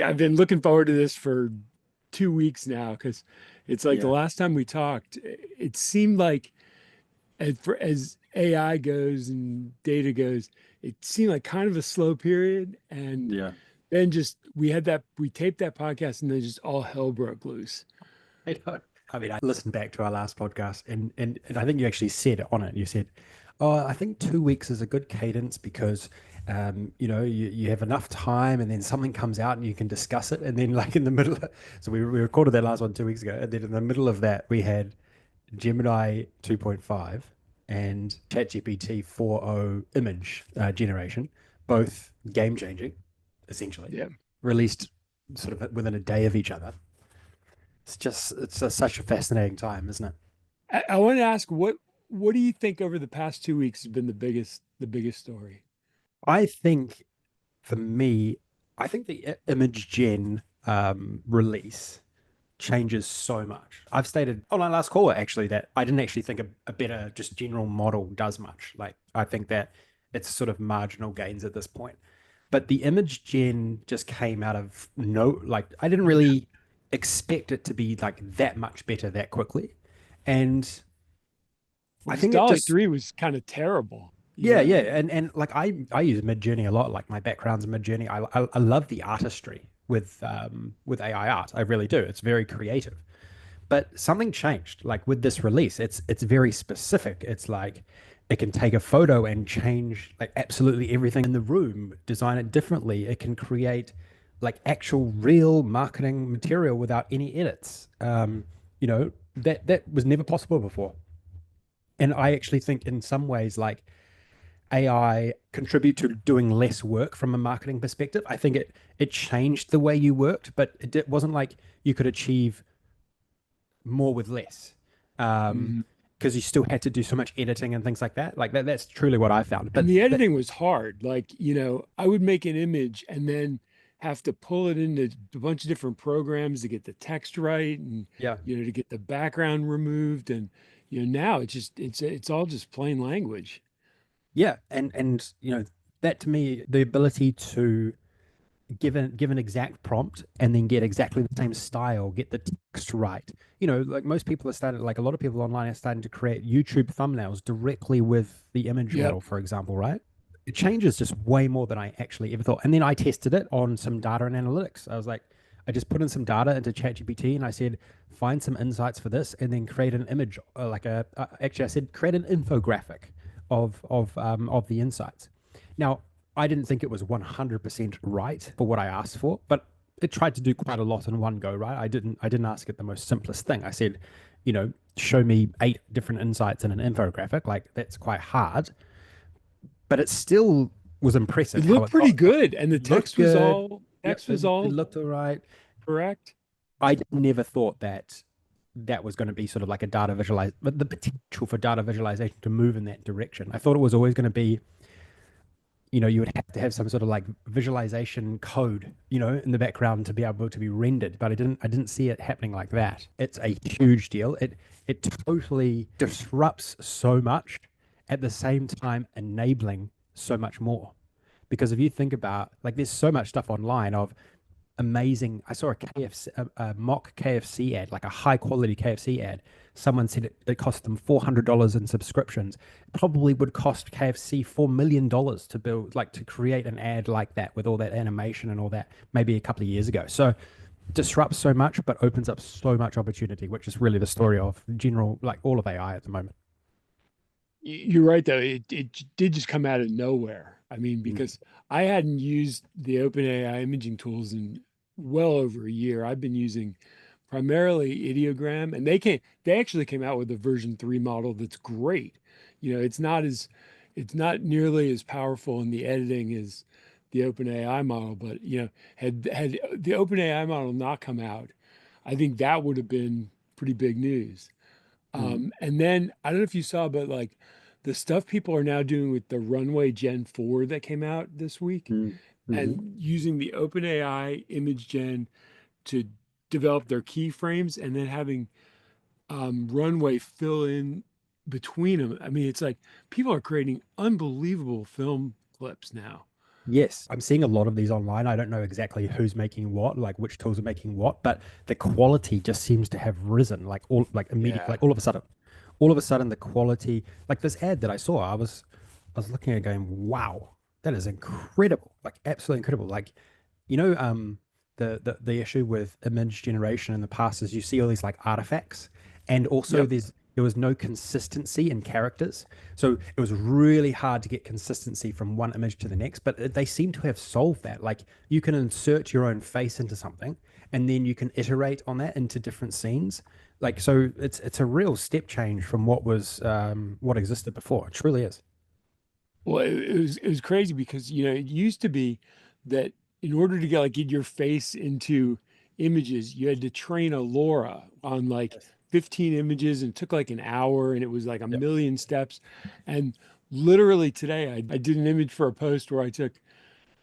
I've been looking forward to this for 2 weeks now because it's like the Yeah. last time we talked, it seemed like as AI goes and data goes, it seemed like kind of a slow period. And Yeah. then just we taped that podcast and then just all hell broke loose. I know. I mean, I listened back to our last podcast and I think you actually said on it, you said, oh, I think 2 weeks is a good cadence because, you have enough time and then something comes out and you can discuss it. And then like in the middle, so we recorded that last one 2 weeks ago. And then in the middle of that, we had Gemini 2.5 and ChatGPT 4.0 image generation, both game changing, essentially, Yeah. released sort of within a day of each other. Such a fascinating time, isn't it? I want to ask what do you think over the past 2 weeks has been the biggest story? I think for me, I think the image gen release changes so much. I've stated on our last call actually that I didn't actually think a better just general model does much. Like I think that it's sort of marginal gains at this point. But the image gen just came out of no, like I didn't really expect it to be like that much better that quickly. And Well, I because think it Dolly just 3 was kind of terrible, you yeah, yeah, know? and like I use Midjourney a lot. Like my background's in Midjourney. I love the artistry with AI art. I really do. It's very creative. But something changed. Like with this release, it's very specific. It's like it can take a photo and change like absolutely everything in the room, design it differently. It can create like actual real marketing material without any edits. That was never possible before. And I actually think in some ways like AI contribute to doing less work from a marketing perspective. I think it changed the way you worked, but wasn't like you could achieve more with less. Mhm. Because you still had to do so much editing and things like that. Like that's truly what I found. And But the that, editing was hard. Like, I would make an image and then have to pull it into a bunch of different programs to get the text right and, yeah, to get the background removed. And, now it's all just plain language. yeah, and that to me, the ability to give an exact prompt and then get exactly the same style, get the text right. Like most people are starting, like a lot of people online are starting to create YouTube thumbnails directly with the image Yep. model, for example, right? It changes just way more than I actually ever thought. And then I tested it on some data and analytics. I was like, I just put in some data into ChatGPT and I said, find some insights for this and then create an image, actually, I said, create an infographic of the insights. Now, I didn't think it was 100% right for what I asked for, but it tried to do quite a lot in one go, right? I didn't ask it the most simplest thing. I said, show me 8 different insights in an infographic. Like that's quite hard, but it still was It impressive how looked it pretty got. good. And the It looked text was good. all Yep, text it, was it all looked all right. correct. I never thought that that was going to be sort of like a data visualize, but the potential for data visualization to move in that direction. I thought it was always going to be you would have to have some sort of like visualization code, in the background to be able to be rendered. But I didn't see it happening like that. It's a huge deal. It totally disrupts so much at the same time enabling so much more. Because if you think about like there's so much stuff online of amazing. I saw a KFC, a mock KFC ad, like a high quality KFC ad. Someone said it cost them $400 in subscriptions. Probably would cost KFC $4 million to build, like to create an ad like that with all that animation and all that, maybe a couple of years ago. So disrupts so much, but opens up so much opportunity, which is really the story of general, like all of AI at the moment. You're right, though. It did just come out of nowhere. I mean, Mm. because I hadn't used the OpenAI imaging tools in well over a year. I've been using primarily ideogram, and they actually came out with a version 3 model that's great. It's not nearly as powerful in the editing as the OpenAI model, but had the OpenAI model not come out, I think that would have been pretty big news. Mm. And then I don't know if you saw, but like the stuff people are now doing with the Runway Gen 4 that came out this week Mm. Hmm. and using the OpenAI image gen to develop their keyframes and then having Runway fill in between them. I mean, it's like people are creating unbelievable film clips now. Yes, I'm seeing a lot of these online. I don't know exactly who's making what, like which tools are making what, but the quality just seems to have risen like immediately, Yeah. like all of a sudden. All of a sudden the quality, like this ad that I saw, I was looking at it going, wow, that is incredible. Like absolutely incredible. Like, you know, the issue with image generation in the past is you see all these like artifacts, and also Yep. there was no consistency in characters. So it was really hard to get consistency from one image to the next, but they seem to have solved that. Like you can insert your own face into something, and then you can iterate on that into different scenes. Like so, it's a real step change from what existed before. It truly is. Well, it was crazy because it used to be that in order to get your face into images, you had to train a LoRa on like Yes. 15 images, and it took like an hour, and it was like a Yep. million steps. And literally today, I did an image for a post where I took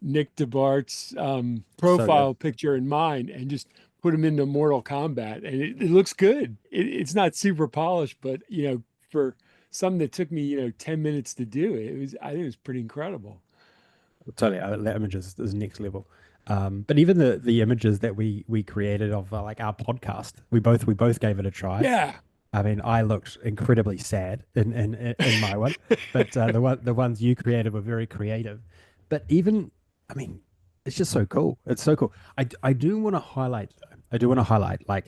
Nick DeBart's So good. profile picture and mine and just put him into Mortal Kombat, and it looks good. It's not super polished, but for something that took me 10 minutes to do it, I think it was pretty incredible. Totally, that image is next level. But even the images that we created of like our podcast, we both gave it a try. Yeah. I mean, I looked incredibly sad in my one, but the ones you created were very creative. But even, I mean, it's just so cool. It's so cool. I do want to highlight. I do want to highlight like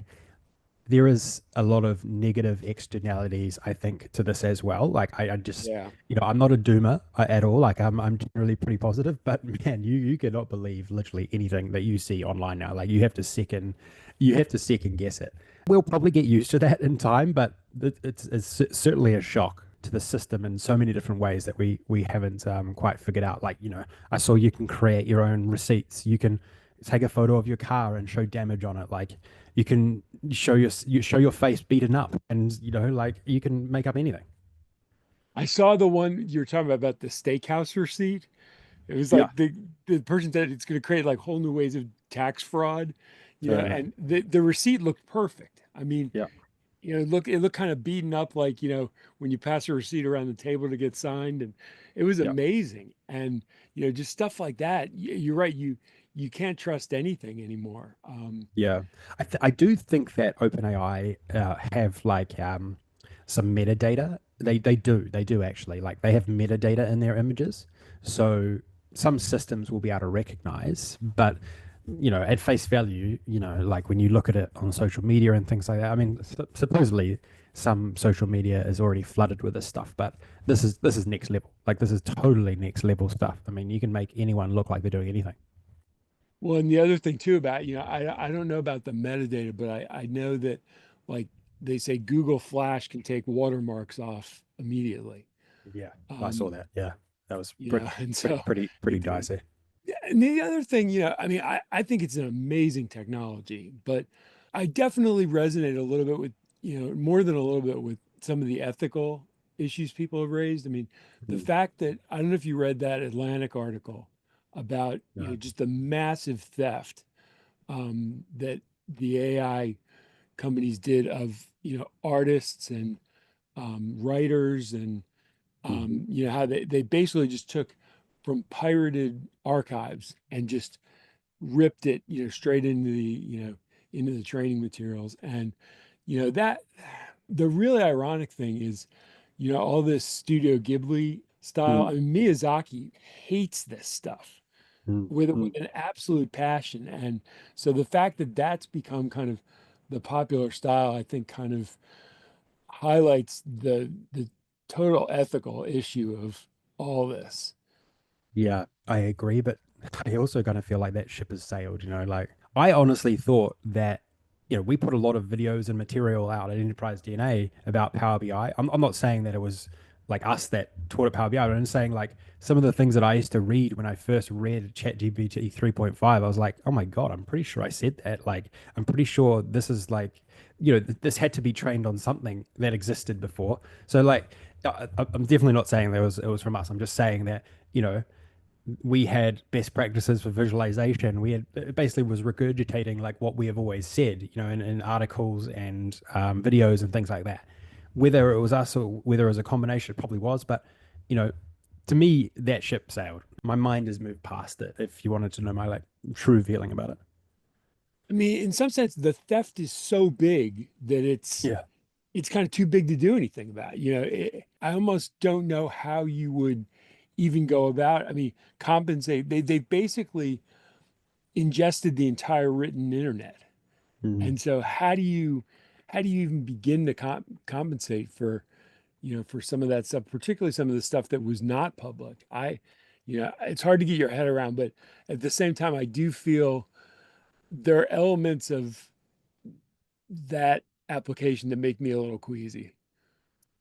there is a lot of negative externalities, I think, to this as well. Like I just, Yeah. I'm not a doomer at all. Like I'm generally pretty positive, but man, you cannot believe literally anything that you see online now. Like you have to second guess it. We'll probably get used to that in time, but it's certainly a shock to the system in so many different ways that we haven't quite figured out. Like, I saw you can create your own receipts. You can take a photo of your car and show damage on it. Like you can show your face beaten up, and like you can make up anything. I saw the one you're talking about the steakhouse receipt. It was Yeah, like the person said it's going to create like whole new ways of tax fraud, totally. and the receipt looked perfect. I mean, Yeah, it looked kind of beaten up, like, when you pass a receipt around the table to get signed, and it was yeah, amazing. And, just stuff like that. You're right. You can't trust anything anymore. yeah. I do think that OpenAI have like some metadata. They do actually, like they have metadata in their images. So some systems will be able to recognize, but at face value, like when you look at it on social media and things like that, I mean, supposedly some social media is already flooded with this stuff, but this is next level. Like this is totally next level stuff. I mean, you can make anyone look like they're doing anything. Well, and the other thing too about, I don't know about the metadata, but I know that, like, they say Google Flash can take watermarks off immediately. Yeah, I saw Um, that. Yeah, that was pretty, and pretty, so pretty, pretty it, dicey. yeah, and the other thing, I mean, I think it's an amazing technology, but I definitely resonate a little bit with, more than a little bit with some of the ethical issues people have raised. I mean, the Mm, fact that I don't know if you read that Atlantic article about, no. just the massive theft that the AI companies did of, artists and writers, and Mhm. how they basically just took from pirated archives and just ripped it, straight into the training materials. And that the really ironic thing is, all this Studio Ghibli style. Mm, I mean, Miyazaki hates this stuff mm, with mm. an absolute passion. And so the fact that that's become kind of the popular style, I think, kind of highlights the total ethical issue of all this. Yeah, I agree, but I also kind of feel like that ship has sailed, like I honestly thought that, we put a lot of videos and material out at Enterprise DNA about Power BI. I'm not saying that it was like us that taught at Power BI, but I'm saying like some of the things that I used to read when I first read ChatGPT 3.5, I was like, oh my God, I'm pretty sure I said that. Like, I'm pretty sure this is like, this had to be trained on something that existed before. So like, I'm definitely not saying that it was from us. I'm just saying that, you know, we had best practices for visualization. We had it basically was regurgitating like what we have always said, in articles and videos and things like that. Whether it was us or whether it was a combination, it probably was. But you know, to me, that ship sailed. My mind has moved past it. If you wanted to know my like true feeling about it. I mean, in some sense, the theft is so big that Yeah. it's kind of too big to do anything about. I almost don't know how you would even go about. I mean, compensate. They basically ingested the entire written internet, Mm. and so how do you even begin to compensate for for some of that stuff, particularly some of the stuff that was not public? It's hard to get your head around, but at the same time, I do feel there are elements of that application that make me a little queasy.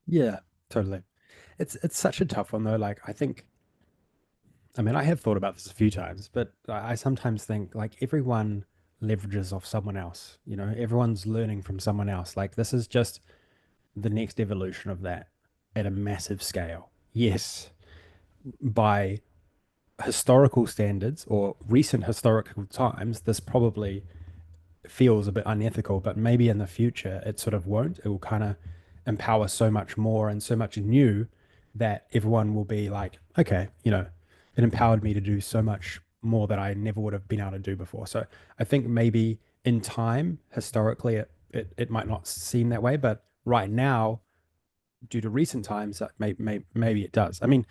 Yeah, totally. It's such a tough one though. Like I mean, I have thought about this a few times, but I sometimes think like everyone leverages off someone else. You know, everyone's learning from someone else. Like this is just the next evolution of that at a massive scale. Yes, by historical standards or recent historical times, this probably feels a bit unethical, but maybe in the future it sort of won't. It will kind of empower so much more and so much new that everyone will be like, okay, it empowered me to do so much more that I never would have been able to do before. So I think maybe in time, historically, it might not seem that way, but right now, due to recent times, that maybe it does. I mean,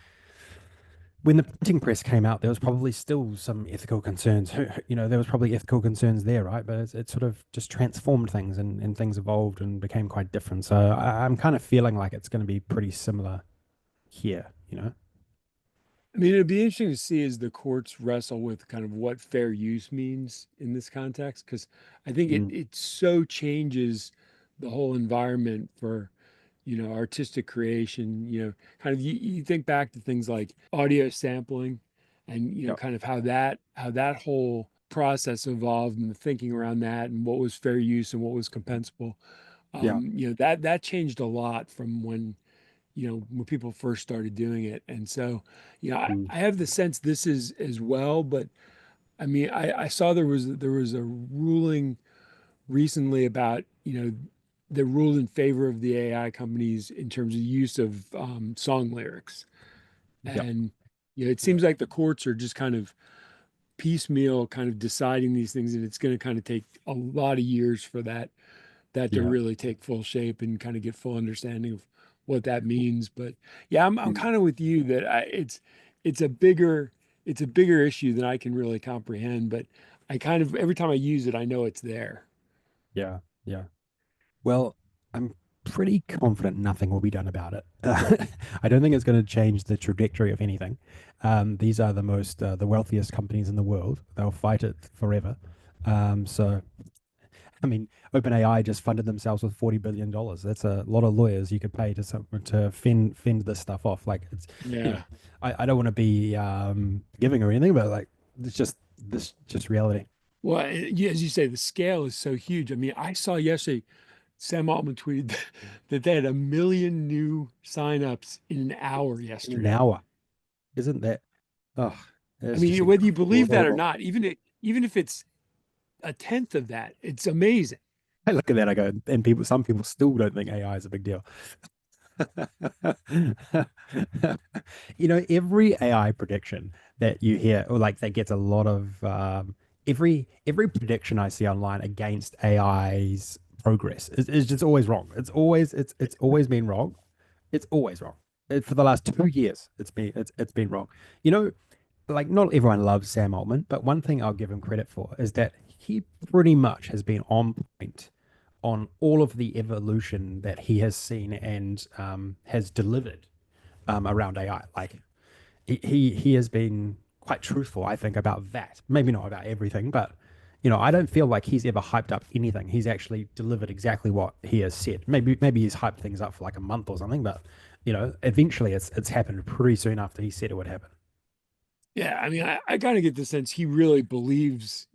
when the printing press came out, there was probably still some ethical concerns. There was probably ethical concerns there, right? But it sort of just transformed things and things evolved and became quite different. So I'm kind of feeling like it's going to be pretty similar here. I mean, it'd be interesting to see as the courts wrestle with kind of what fair use means in this context, because I think Mm, it so changes the whole environment for, artistic creation. Kind of you think back to things like audio sampling and, yep. kind of how that whole process evolved and the thinking around that and what was fair use and what was compensable. Yeah. That changed a lot from when people first started doing it. And so, Mm, I have the sense this is as well, but I mean, I saw there was a ruling recently about, that ruled in favor of the AI companies in terms of use of song lyrics. yep. And, it seems like the courts are just kind of piecemeal kind of deciding these things, and it's going to kind of take a lot of years for that to Yeah. really take full shape and kind of get full understanding of what that means. But yeah, I'm Mm, kind of with you that it's a bigger it's a bigger issue than I can really comprehend. But I kind of every time I use it, I know it's there. yeah. Yeah. Well, I'm pretty confident nothing will be done about it. I don't think it's going to change the trajectory of anything. These are the wealthiest companies in the world. They'll fight it forever. So, I mean, OpenAI just funded themselves with $40 billion. That's a lot of lawyers you could pay to fend this stuff off. Like you know, Yeah. I don't want to be giving or anything, but like this just reality. Well, as you say, the scale is so huge. I mean, I saw yesterday Sam Altman tweeted that they had 1 million new signups in an hour In an yesterday. hour, isn't that? Oh, I it's just mean, whether you believe that or incredible. not, even if it's a tenth of that, it's amazing. I look at that, I go, and some people still don't think AI is a big deal. Every AI prediction that you hear, or like that gets a lot of every prediction I see online against AI's progress is just always wrong. It's always been wrong. It's always wrong. For the last 2 years, it's been wrong. You know, like not everyone loves Sam Altman, but one thing I'll give him credit for is that he pretty much has been on point on all of the evolution that he has seen and has delivered around AI. Like he has been quite truthful, I think, about that. Maybe not about everything, but I don't feel like he's ever hyped up anything. He's actually delivered exactly what he has said. Maybe he's hyped things up for like a month or something, but eventually it's happened pretty soon after he said it would happen. Yeah, I mean, I kind of get the sense he really believes,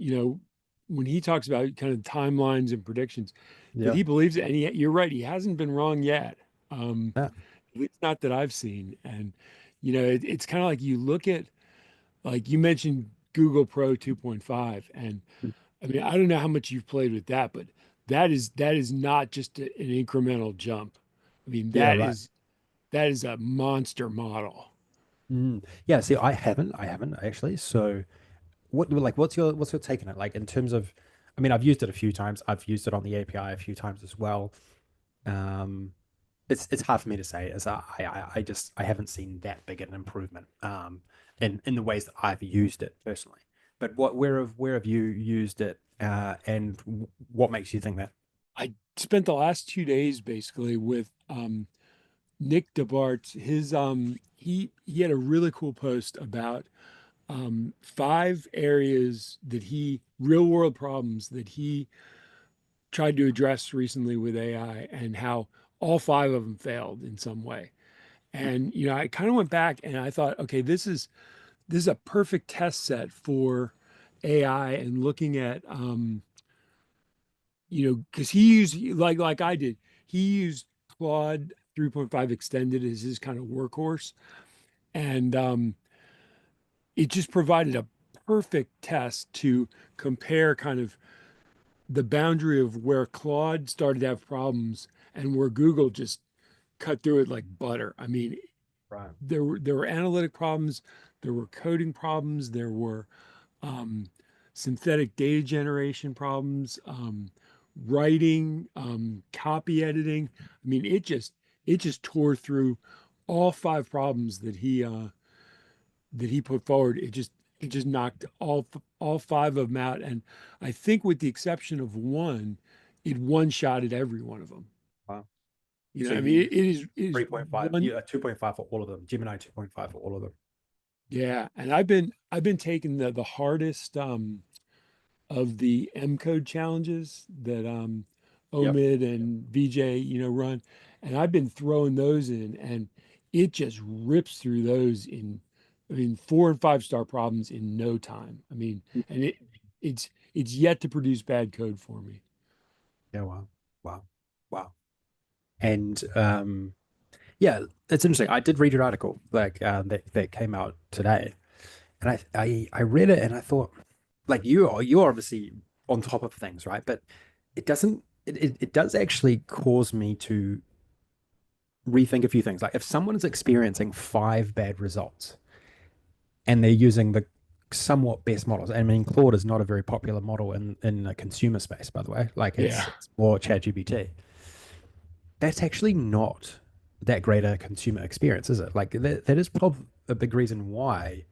when he talks about kind of timelines and predictions, that Yeah. he believes it. And you're right, he hasn't been wrong yet. Yeah. At least not that I've seen. And, it's kind of like you look at, like you mentioned Google Pro 2.5. And I mean, I don't know how much you've played with that, but that is not just an incremental jump. I mean, Yeah, right. that is a monster model. Yeah, see, I haven't actually. So what's your take on it? Like in terms of, I mean, I've used it a few times. I've used it on the API a few times as well. Um, it's hard for me to say as I haven't seen that big an improvement in the ways that I've used it personally. But where have you used it and what makes you think that? I spent the last 2 days basically with Nick DeBart. He had a really cool post about 5 areas that he real world problems that he tried to address recently with AI and how all 5 of them failed in some way. And I kind of went back and I thought, okay, this is a perfect test set for AI and looking at because he used like I did, he used Claude 3.5 extended as his kind of workhorse. And it just provided a perfect test to compare kind of the boundary of where Claude started to have problems and where Google just cut through it like butter. I mean, Right. there were analytic problems, there were coding problems, there were um, synthetic data generation problems, writing, copy editing. I mean, it just tore through all 5 problems that he put forward. It just knocked all 5 of them out, and I think with the exception of one, it one-shotted every one of them. Wow. So I you've mean, used it is 3.5, one. yeah, 2.5 for all of them, Gemini 2.5 for all of them. Yeah, and I've been taking the hardest of the M code challenges that Yep. Omid and VJ run, and I've been throwing those in, and it just rips through those in, I mean, 4 and 5 star problems in no time. I mean, and it's yet to produce bad code for me. Yeah, wow. Wow. Wow. And yeah, it's interesting. I did read your article like that came out today, and I read it and I thought, like you're obviously on top of things, right? But it doesn't it does actually cause me to rethink a few things. Like if someone is experiencing 5 bad results and they're using the somewhat best models, I mean Claude is not a very popular model in the consumer space, by the way. Like it's Yeah. it's more ChatGPT. That's actually not that great a consumer experience, is it? Like that is probably a big reason why,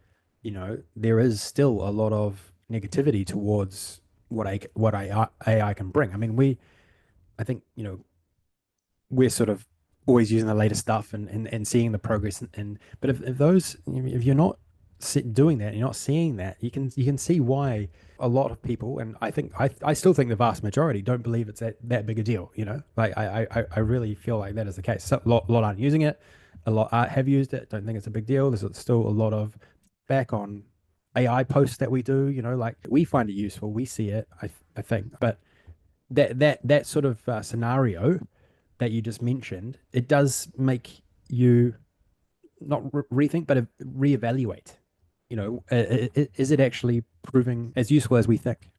there is still a lot of negativity towards what AI can bring. I mean, I think, we're sort of always using the latest stuff and seeing the progress but if you're not doing that, you're not seeing that, you can see why a lot of people, and I still think the vast majority don't believe it's that big a deal, like I really feel like that is the case. So, a lot aren't using it, a lot have used it, don't think it's a big deal. There's still a lot of back on AI posts that we do, like we find it useful, we see it, I think, but that sort of scenario that you just mentioned, it does make you not rethink, but reevaluate. Is it actually proving as useful as we think?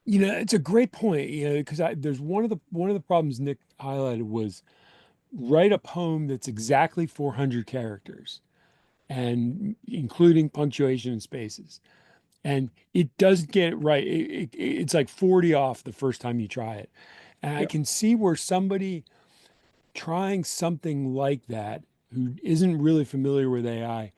It's a great point, because there's one of the problems Nick highlighted was write a poem that's exactly 400 characters and including punctuation and spaces. And it doesn't get it right. It's like 40 off the first time you try it. And I Yep. can see where somebody trying something like that who isn't really familiar with AI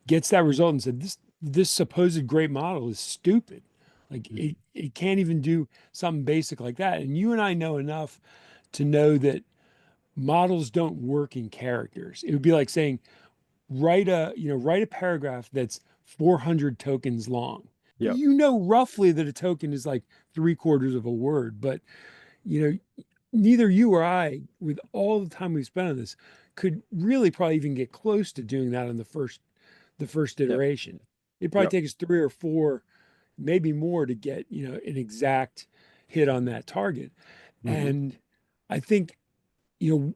gets that result and said, this supposed great model is stupid. Like it can't even do something basic like that. And you and I know enough to know that models don't work in characters. It would be like saying, write a paragraph that's 400 tokens long. Yep. You know roughly that a token is like 3/4 of a word, but you know, neither you or I, with all the time we've spent on this, could really probably even get close to doing that on the first Yep. iteration. It'd probably Yep. take us 3 or 4, maybe more to get, an exact hit on that target. Hmm. And I think, you know,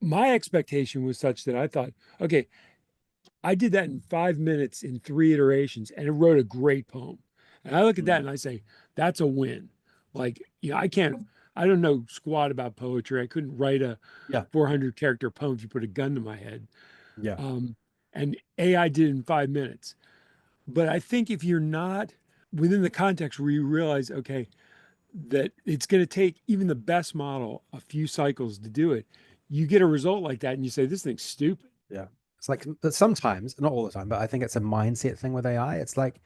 my expectation was such that I thought, okay, I did that in 5 minutes in 3 iterations and it wrote a great poem. And I look at that Hmm. and I say, that's a win. Like, I don't know squat about poetry. I couldn't write a Yeah. 400 character poem if you put a gun to my head. Yeah. Um, and AI did it in 5 minutes. But I think if you're not within the context where you realize, okay, that it's going to take even the best model a few cycles to do it, you get a result like that and you say, this thing's stupid. Yeah. It's like sometimes, not all the time, but I think it's a mindset thing with AI. It's like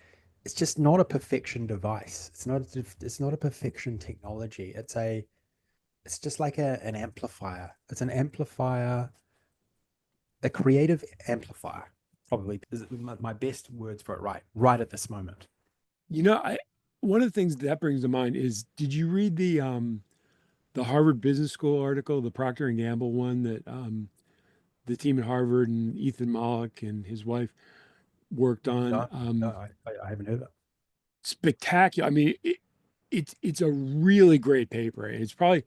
it's just not a perfection device. It's not a perfection technology. It's just like an amplifier. It's an amplifier, a creative amplifier. Probably is my best words for it right at this moment. You know, I one of the things that brings to mind is, did you read the Harvard Business School article, the Procter and Gamble one that the team at Harvard and Ethan Mollick and his wife worked on? No, no, I haven't heard that. Spectacular. I mean, it's a really great paper. It's probably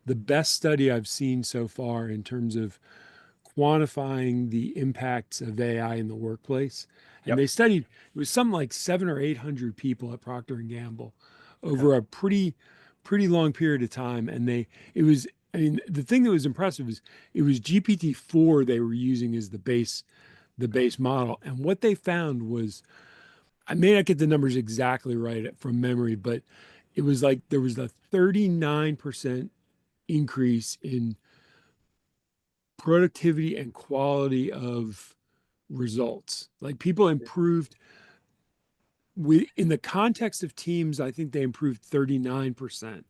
the best study I've seen so far in terms of quantifying the impacts of AI in the workplace. And Yep. they studied, it was something like 700 or 800 people at Procter and Gamble Okay. over a pretty long period of time. And it was, I mean, the thing that was impressive is it was GPT-4 they were using as the base model. And what they found was, I may not get the numbers exactly right from memory, but it was like there was a 39% increase in productivity and quality of results. Like people improved in the context of teams, I think they improved 39%.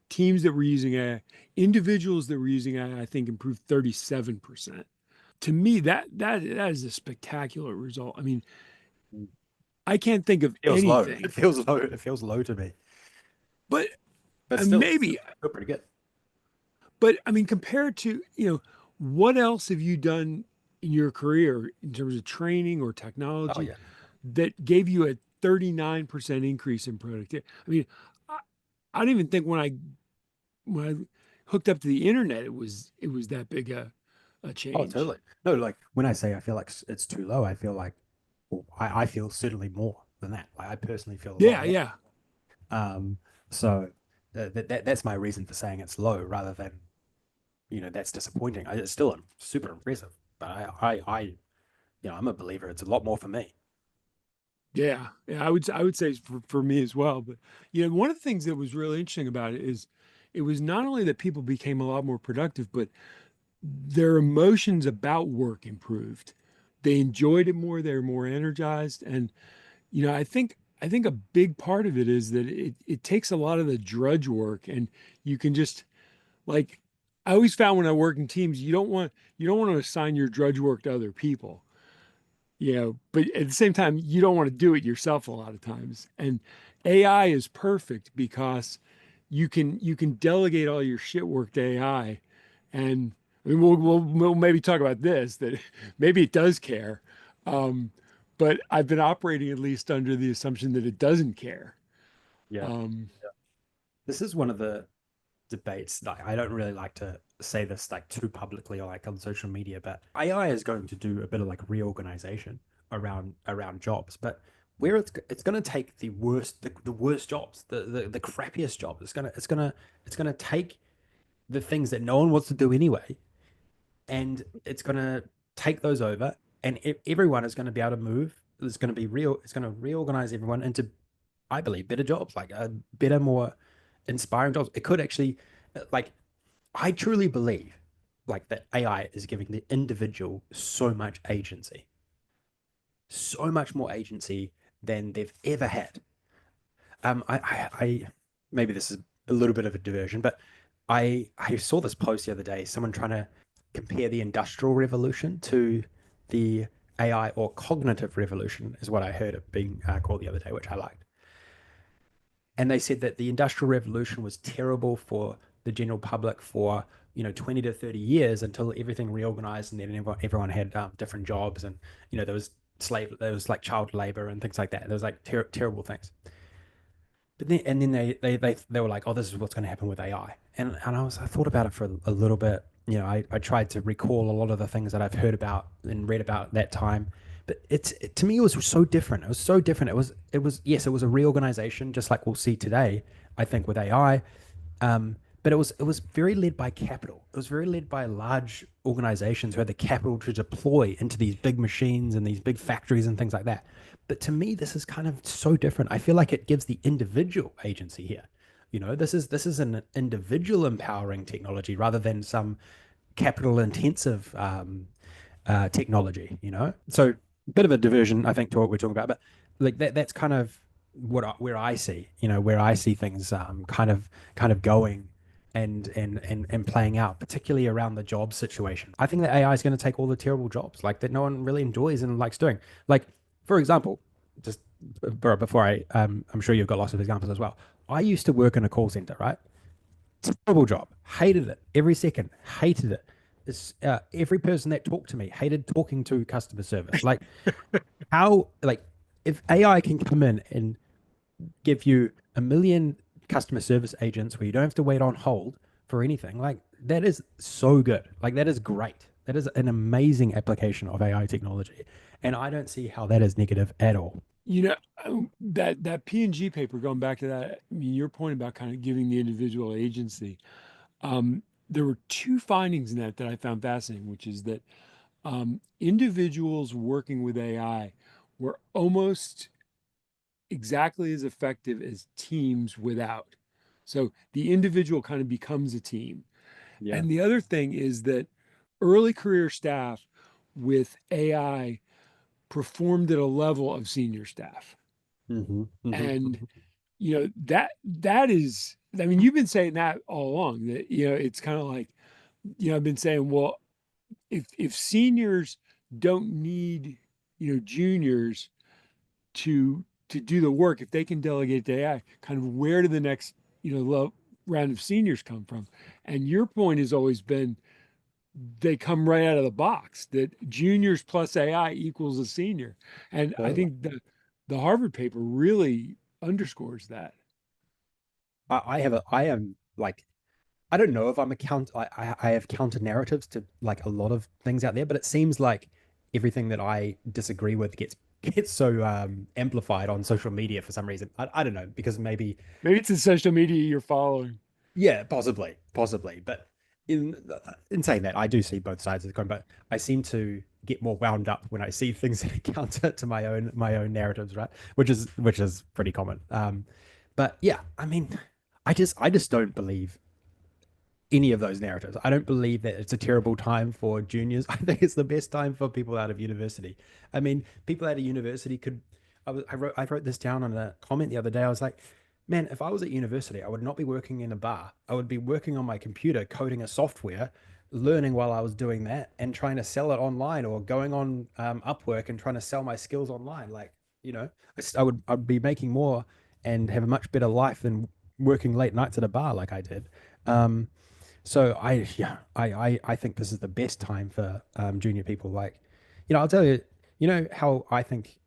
Teams that were using AI, individuals that were using AI, I think improved 37%. To me, that is a spectacular result. I mean, Mm. I can't think of Feels low. It anything, feels low. It feels low to me, but but maybe, still pretty good. but I mean, compared to, what else have you done in your career in terms of training or Oh technology yeah. that gave you a 39% increase in productivity? I mean, I, I don't even think when I hooked up to the internet, it was that big a Oh, change. totally. No, like when I say I feel like it's too low, I feel like well, I feel certainly more than that. Like I personally feel a lot Yeah, more. yeah, Um, so that's my reason for saying it's low rather than, that's disappointing. It's still super impressive, but I'm a believer. It's a lot more for me. yeah, yeah. I would say for me as well. But one of the things that was really interesting about it is it was not only that people became a lot more productive, but their emotions about work improved. They enjoyed it more. They were more energized, and I think a big part of it is that it takes a lot of the drudge work, and you can just like I always found when I work in teams, you don't want to assign your drudge work to other people, but at the same time, you don't want to do it yourself a lot of times. And AI is perfect because you can delegate all your shit work to AI. And I mean, we'll maybe talk about this, that maybe it does care. Um, but I've been operating at least under the assumption that it doesn't care. Yeah. Um, This is one of the debates. Like, I don't really like to say this like too publicly or like on social media, but AI is going to do a bit of like reorganization around jobs. But where it's going to take the worst jobs, the crappiest jobs. It's gonna take the things that no one wants to do anyway, and it's going to take those over, and everyone is going to be able to move. It's going to be real. It's going to reorganize everyone into, I believe, better jobs, like better, more inspiring jobs. It could actually, like, I truly believe, like that AI is giving the individual so much agency, so much more agency than they've ever had. I maybe this is a little bit of a diversion, but I saw this post the other day. Someone trying to compare the industrial revolution to the AI or cognitive revolution is what I heard it being called the other day, which I liked. And they said that the industrial revolution was terrible for the general public for 20 to 30 years until everything reorganized and then everyone had different jobs, and there was like child labor and things like that. There was like terrible things. But then they were like, oh, this is what's going to happen with AI. And I thought about it for a little bit. I tried to recall a lot of the things that I've heard about and read about that time. But to me, it was so different. It was so different. Yes, it was a reorganization, just like we'll see today, I think, with AI. but it was very led by capital. It was very led by large organizations who had the capital to deploy into these big machines and these big factories and things like that. But to me, this is kind of so different. I feel like it gives the individual agency here. This is an individual empowering technology rather than some capital intensive technology. So a bit of a diversion, I think, to what we're talking about, but like that's kind of where I see, where I see things kind of going and playing out, particularly around the job situation. I think that AI is going to take all the terrible jobs like that no one really enjoys and likes doing. Like, for example, just before I'm sure you've got lots of examples as well. I used to work in a call center, right? Terrible job. Hated it every second. Hated it. Every person that talked to me hated talking to customer service. Like how, like if AI can come in and give you a million customer service agents where you don't have to wait on hold for anything, like that is so good. Like that is great. That is an amazing application of AI technology, and I don't see how that is negative at all. That P&G paper, going back to that, I mean, your point about kind of giving the individual agency, there were two findings in that I found fascinating, which is that individuals working with AI were almost exactly as effective as teams without. So the individual kind of becomes a team. Yeah. And the other thing is that early career staff with AI performed at a level of senior staff. Hmm. Hmm. And that is, I mean, you've been saying that all along, that it's kind of like, I've been saying, well, if seniors don't need juniors to do the work, if they can delegate to AI, kind of where do the next round of seniors come from? And your point has always been they come right out of the box, that juniors plus AI equals a senior. And I Totally. think the Harvard paper really underscores that. I am like, I don't know if I'm a I have counter narratives to like a lot of things out there, but it seems like everything that I disagree with gets so amplified on social media for some reason. I don't know, because maybe, Maybe it's the social media you're following. yeah, possibly. But in saying that, I do see both sides of the coin, but I seem to get more wound up when I see things that counter to my own narratives, right? Which is pretty common. But yeah, I mean, I just don't believe any of those narratives. I don't believe that it's a terrible time for juniors. I think it's the best time for people out of university. I mean, people out of university could. I wrote this down on a comment the other day. I was like, man, if I was at university, I would not be working in a bar. I would be working on my computer, coding a software, learning while I was doing that, and trying to sell it online, or going on Upwork and trying to sell my skills online. Like, I'd be making more and have a much better life than working late nights at a bar like I did. Um, so I think this is the best time for junior people. Like, I'll tell you, how I think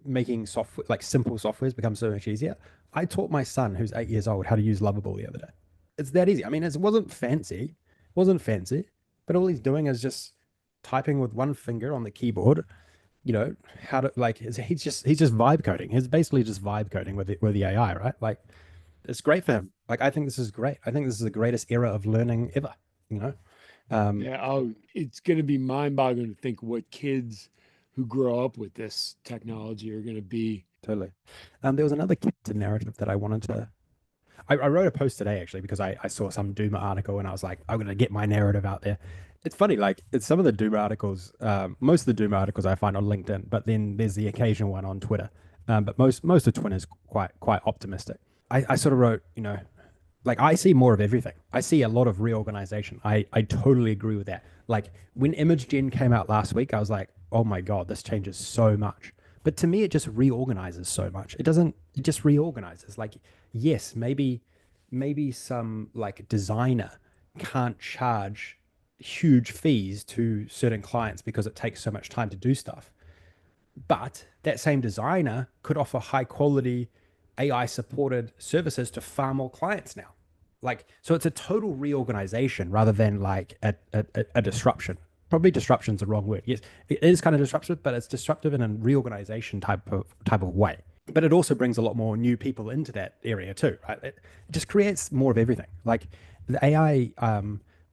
making software, like simple software, has become so much easier. I taught my son, who's 8 years old, how to use Lovable the other day. It's that easy. I mean, it wasn't fancy, but all he's doing is just typing with one finger on the keyboard. How to, like, he's just vibe coding. He's basically just vibe coding with the AI, right? Like, it's great for him. Like, I think this is great. I think this is the greatest era of learning ever. You know, um, Yeah, oh, it's going to be mind-boggling to think what kids who grow up with this technology are going to be. totally. There was another character narrative that I wanted to. I wrote a post today actually because I saw some Duma article and I was like, I'm gonna get my narrative out there. It's funny, like it's some of the Duma articles. Most of the Duma articles I find on LinkedIn, but then there's the occasional one on Twitter. But most of Twitter is quite optimistic. I sort of wrote, like I see more of everything. I see a lot of reorganization. I totally agree with that. Like when Image Gen came out last week, I was like, oh my God, this changes so much. But to me, it just reorganizes so much. It doesn't, it just reorganizes. Like, yes, maybe some like designer can't charge huge fees to certain clients because it takes so much time to do stuff. But that same designer could offer high quality AI supported services to far more clients now. Like, so it's a total reorganization rather than like a disruption. Probably disruption is the wrong word. Yes, it is kind of disruptive, but it's disruptive in a reorganization type of way. But it also brings a lot more new people into that area too, right? It just creates more of everything. Like, the AI,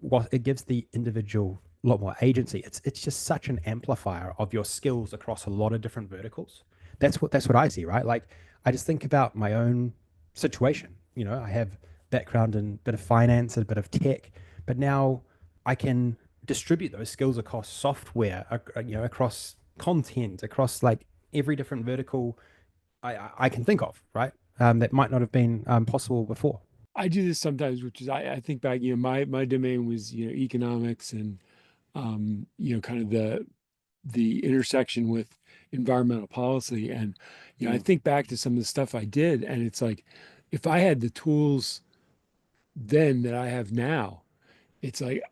what it gives the individual a lot more agency. It's just such an amplifier of your skills across a lot of different verticals. That's what I see, right? Like I just think about my own situation. I have background in a bit of finance, a bit of tech, but now I can distribute those skills across software, across content, across like every different vertical I can think of, right? That might not have been possible before. I do this sometimes, which is I think back, my domain was, economics and kind of the intersection with environmental policy. And, I Mm, think back to some of the stuff I did, and it's like if I had the tools then that I have now, it's like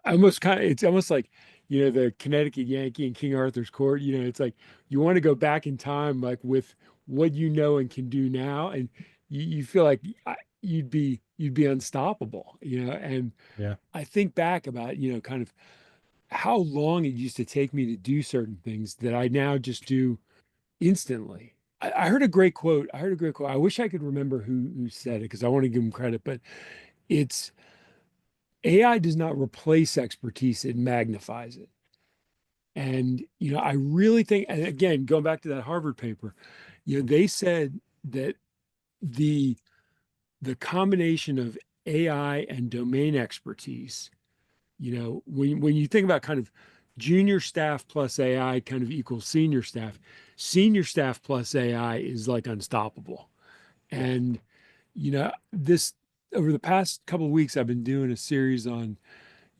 it's almost like, the Connecticut Yankee and King Arthur's Court, it's like you want to go back in time, like with what you know and can do now, and you feel like you'd be unstoppable, and yeah. I think back about, kind of how long it used to take me to do certain things that I now just do instantly. I heard a great quote. I heard a great quote. I wish I could remember who said it because I want to give him credit, but it's AI does not replace expertise, it magnifies it. And, I really think, and again, going back to that Harvard paper, they said that the the combination of AI and domain expertise, when you think about kind of junior staff plus AI kind of equals senior staff plus AI is like unstoppable. Yeah. And, this over the past couple of weeks, I've been doing a series on,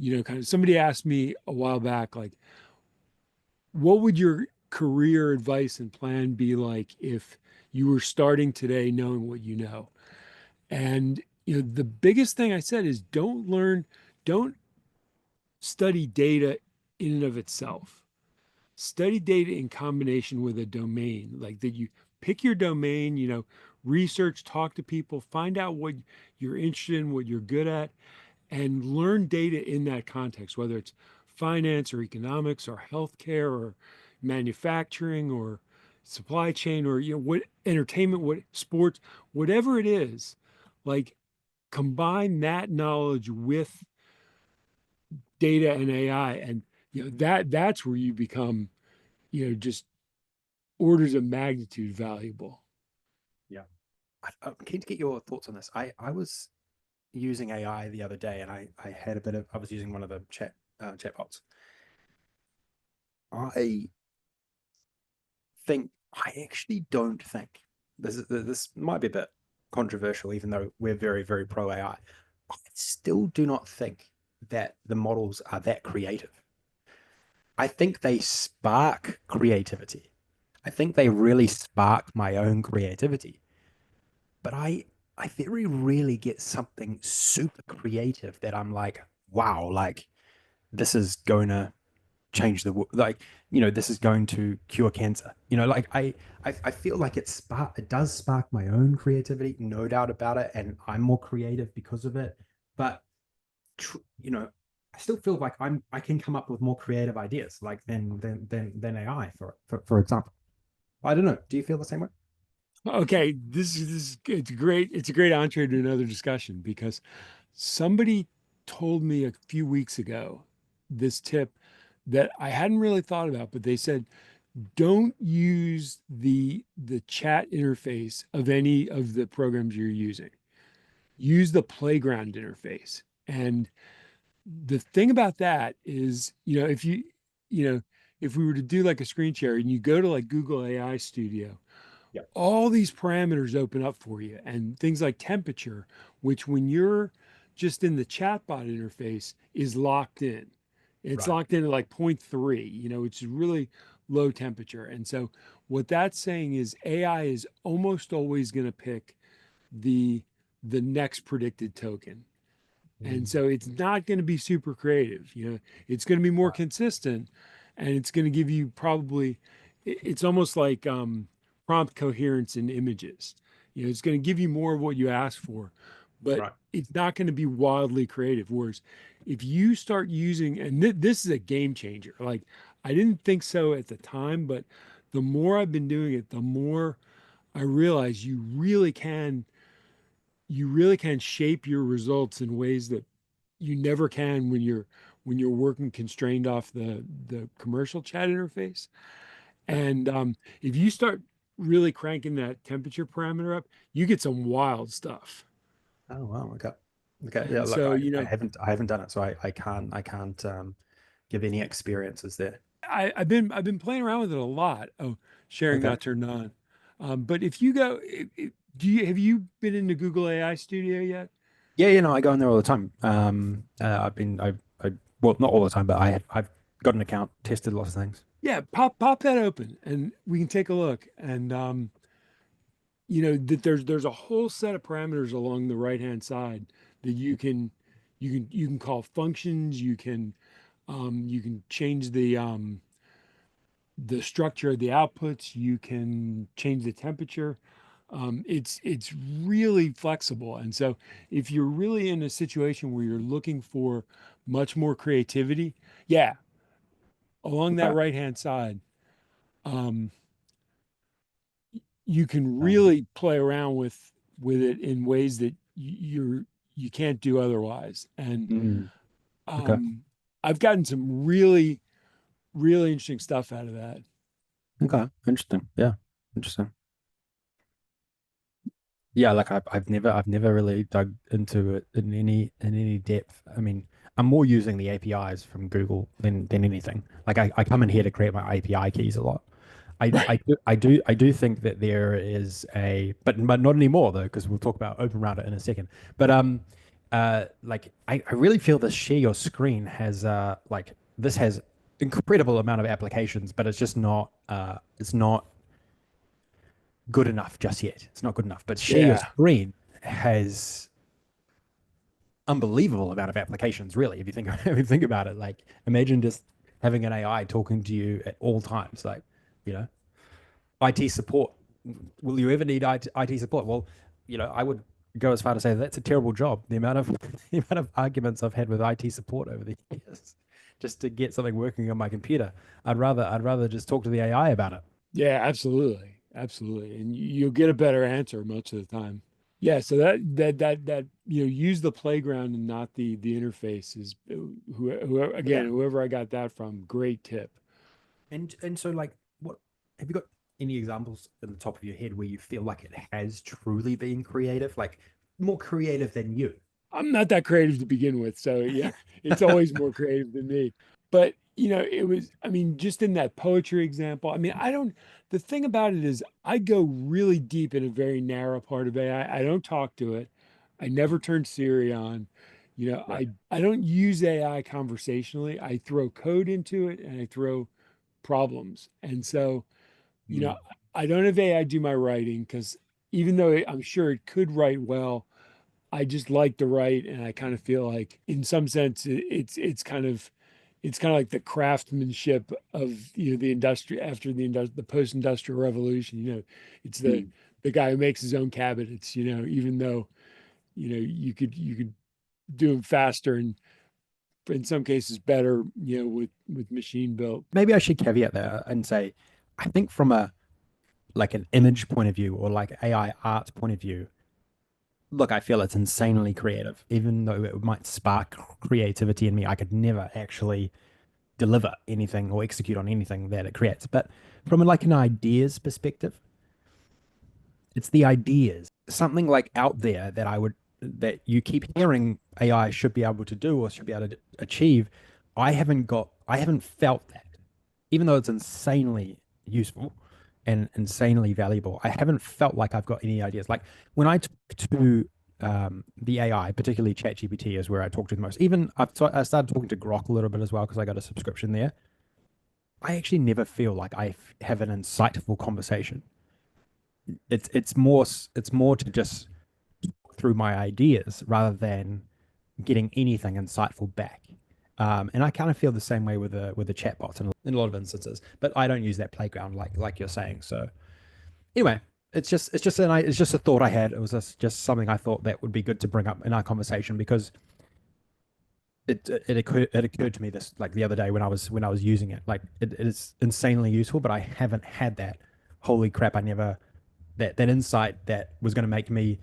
kind of somebody asked me a while back, like, what would your career advice and plan be like if you were starting today knowing what you know? And, the biggest thing I said is don't study data in and of itself. Study data in combination with a domain, like that you pick your domain, research, talk to people, find out what you're interested in, what you're good at, and learn data in that context, whether it's finance or economics or healthcare or manufacturing or supply chain or what entertainment, what sports, whatever it is, like combine that knowledge with data and AI, and that's where you become just orders of magnitude valuable. Yeah. I'm keen to get your thoughts on this. I was using AI the other day, and I had a bit of I was using one of the chatbots. I I actually don't think this might be a bit controversial, even though we're very very pro AI. I still do not think that the models are that creative. I think they spark creativity. I think they really spark my own creativity. But I very rarely get something super creative that I'm like, wow, like this is going to change the world. Like, this is going to cure cancer. Like I feel like it does spark my own creativity, no doubt about it, and I'm more creative because of it. But you know, I still feel like I can come up with more creative ideas, like than AI for example. I don't know. Do you feel the same way? Okay, this is it's a great entree to another discussion because somebody told me a few weeks ago this tip that I hadn't really thought about, but they said don't use the chat interface of any of the programs you're using. Use the playground interface. And the thing about that is, you know, if we were to do like a screen share and you go to like Google AI Studio, Yeah. all these parameters open up for you and things like temperature, which when you're just in the chatbot interface is locked in. It's Right. locked in at like point 0.3, which is really low temperature. And so what that's saying is AI is almost always going to pick the the next predicted token. And Mm, so it's not going to be super creative. It's going to be more right. consistent and it's going to give you probably, it's almost like prompt coherence in images. It's going to give you more of what you ask for, but Right. it's not going to be wildly creative. Whereas if you start using, and this is a game changer, like I didn't think so at the time, but the more I've been doing it, the more I realize you really can you really can shape your results in ways that you never can when you're working constrained off the commercial chat interface. Yeah. And if you start really cranking that temperature parameter up, you get some wild stuff. Oh wow. Okay. Okay. Yeah. And Look, so, I haven't done it, so I can't give any experiences there. I've been playing around with it a lot. Oh, sharing Okay. not turned on. But if you go, do you have you been into Google AI Studio yet? Yeah, you know, I go in there all the time. I well, not all the time, but I've got an account, tested lots of things. Yeah, pop that open and we can take a look. And that there's a whole set of parameters along the right hand side that you can call functions. You can change the structure of the outputs. You can change the temperature. It's really flexible. And so if you're really in a situation where you're looking for much more creativity, yeah, along that Okay. right hand side, um, you can Um, really play around with it in ways that you can't do otherwise. And mm, okay. um, I've gotten some really really interesting stuff out of that. Okay. Interesting. Yeah. Interesting. Yeah, like I've never really dug into it in any depth. I mean, I'm more using the APIs from Google than anything. Like I come in here to create my API keys a lot. Right. I do think that there is a but not anymore though, because we'll talk about Open Router in a second. But like I really feel the share your screen has like this has incredible amount of applications, but it's not good enough just yet. It's not good enough. But share your Yeah. screen has unbelievable amount of applications, really. If you think if you think about it, like imagine just having an AI talking to you at all times, like you know, IT support. Will you ever need IT support? Well, I would go as far to say that's a terrible job. The amount of the amount of arguments I've had with IT support over the years, just to get something working on my computer. I'd rather just talk to the AI about it. Yeah, absolutely. Absolutely. And you'll get a better answer most of the time. Yeah, so use the playground and not the interface is whoever again, Yeah. whoever I got that from, great tip. And so like what have you got any examples in the top of your head where you feel like it has truly been creative, like more creative than you? I'm not that creative to begin with, so yeah, it's always more creative than me. But it was, I mean, just in that poetry example, I mean, the thing about it is I go really deep in a very narrow part of AI. I don't talk to it. I never turn Siri on. Right. I don't use AI conversationally. I throw code into it and I throw problems. And so, you know, Mm, I don't have AI do my writing because even though I'm sure it could write well, I just like to write, and I kind of feel like, in some sense, it's kind of like the craftsmanship of the industry after the post-industrial revolution. It's mm. the guy who makes his own cabinets. Even though you could do them faster and in some cases better. With machine built. Maybe I should caveat there and say, I think from a like an image point of view or like AI art point of view, look, I feel it's insanely creative. Even though it might spark creativity in me, I could never actually deliver anything or execute on anything that it creates. But from like an ideas perspective, it's the ideas, something like out there that you keep hearing AI should be able to do or should be able to achieve. I haven't felt that, even though it's insanely useful and insanely valuable. I haven't felt like I've got any ideas. Like when I talk to the AI, particularly ChatGPT, is where I talk to the most. Even I started talking to Grok a little bit as well because I got a subscription there. I actually never feel like have an insightful conversation. It's more to just through my ideas rather than getting anything insightful back. And I kind of feel the same way with the chatbots in a lot of instances, but I don't use that playground like you're saying. So anyway, it's just a thought I had. It was just something I thought that would be good to bring up in our conversation because it occurred to me this like the other day when I was using it. Like it is insanely useful, but I haven't had that. Holy crap! I never that insight that was going to make me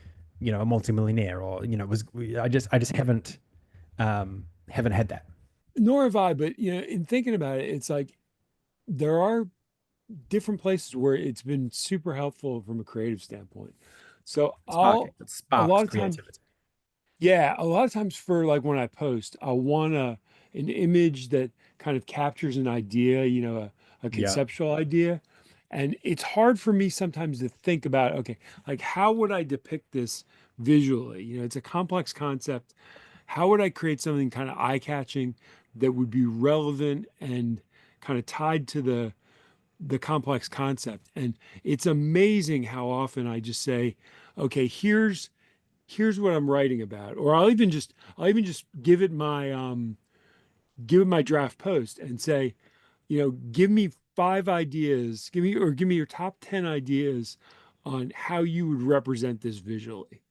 a multimillionaire, or was I just haven't had that. Nor have I, but in thinking about it, it's like there are different places where it's been super helpful from a creative standpoint. So Sparking. It a sparks lot of time, creativity. yeah, a lot of times for like when I post, I'll want an image that kind of captures an idea, a Yeah. conceptual idea. And it's hard for me sometimes to think about, okay, like how would I depict this visually? It's a complex concept. How would I create something kind of eye-catching that would be relevant and kind of tied to the complex concept? And it's amazing how often I just say, okay, here's what I'm writing about, or I'll even just give it my draft post and say, give me 5 ideas, give me your top 10 ideas on how you would represent this visually.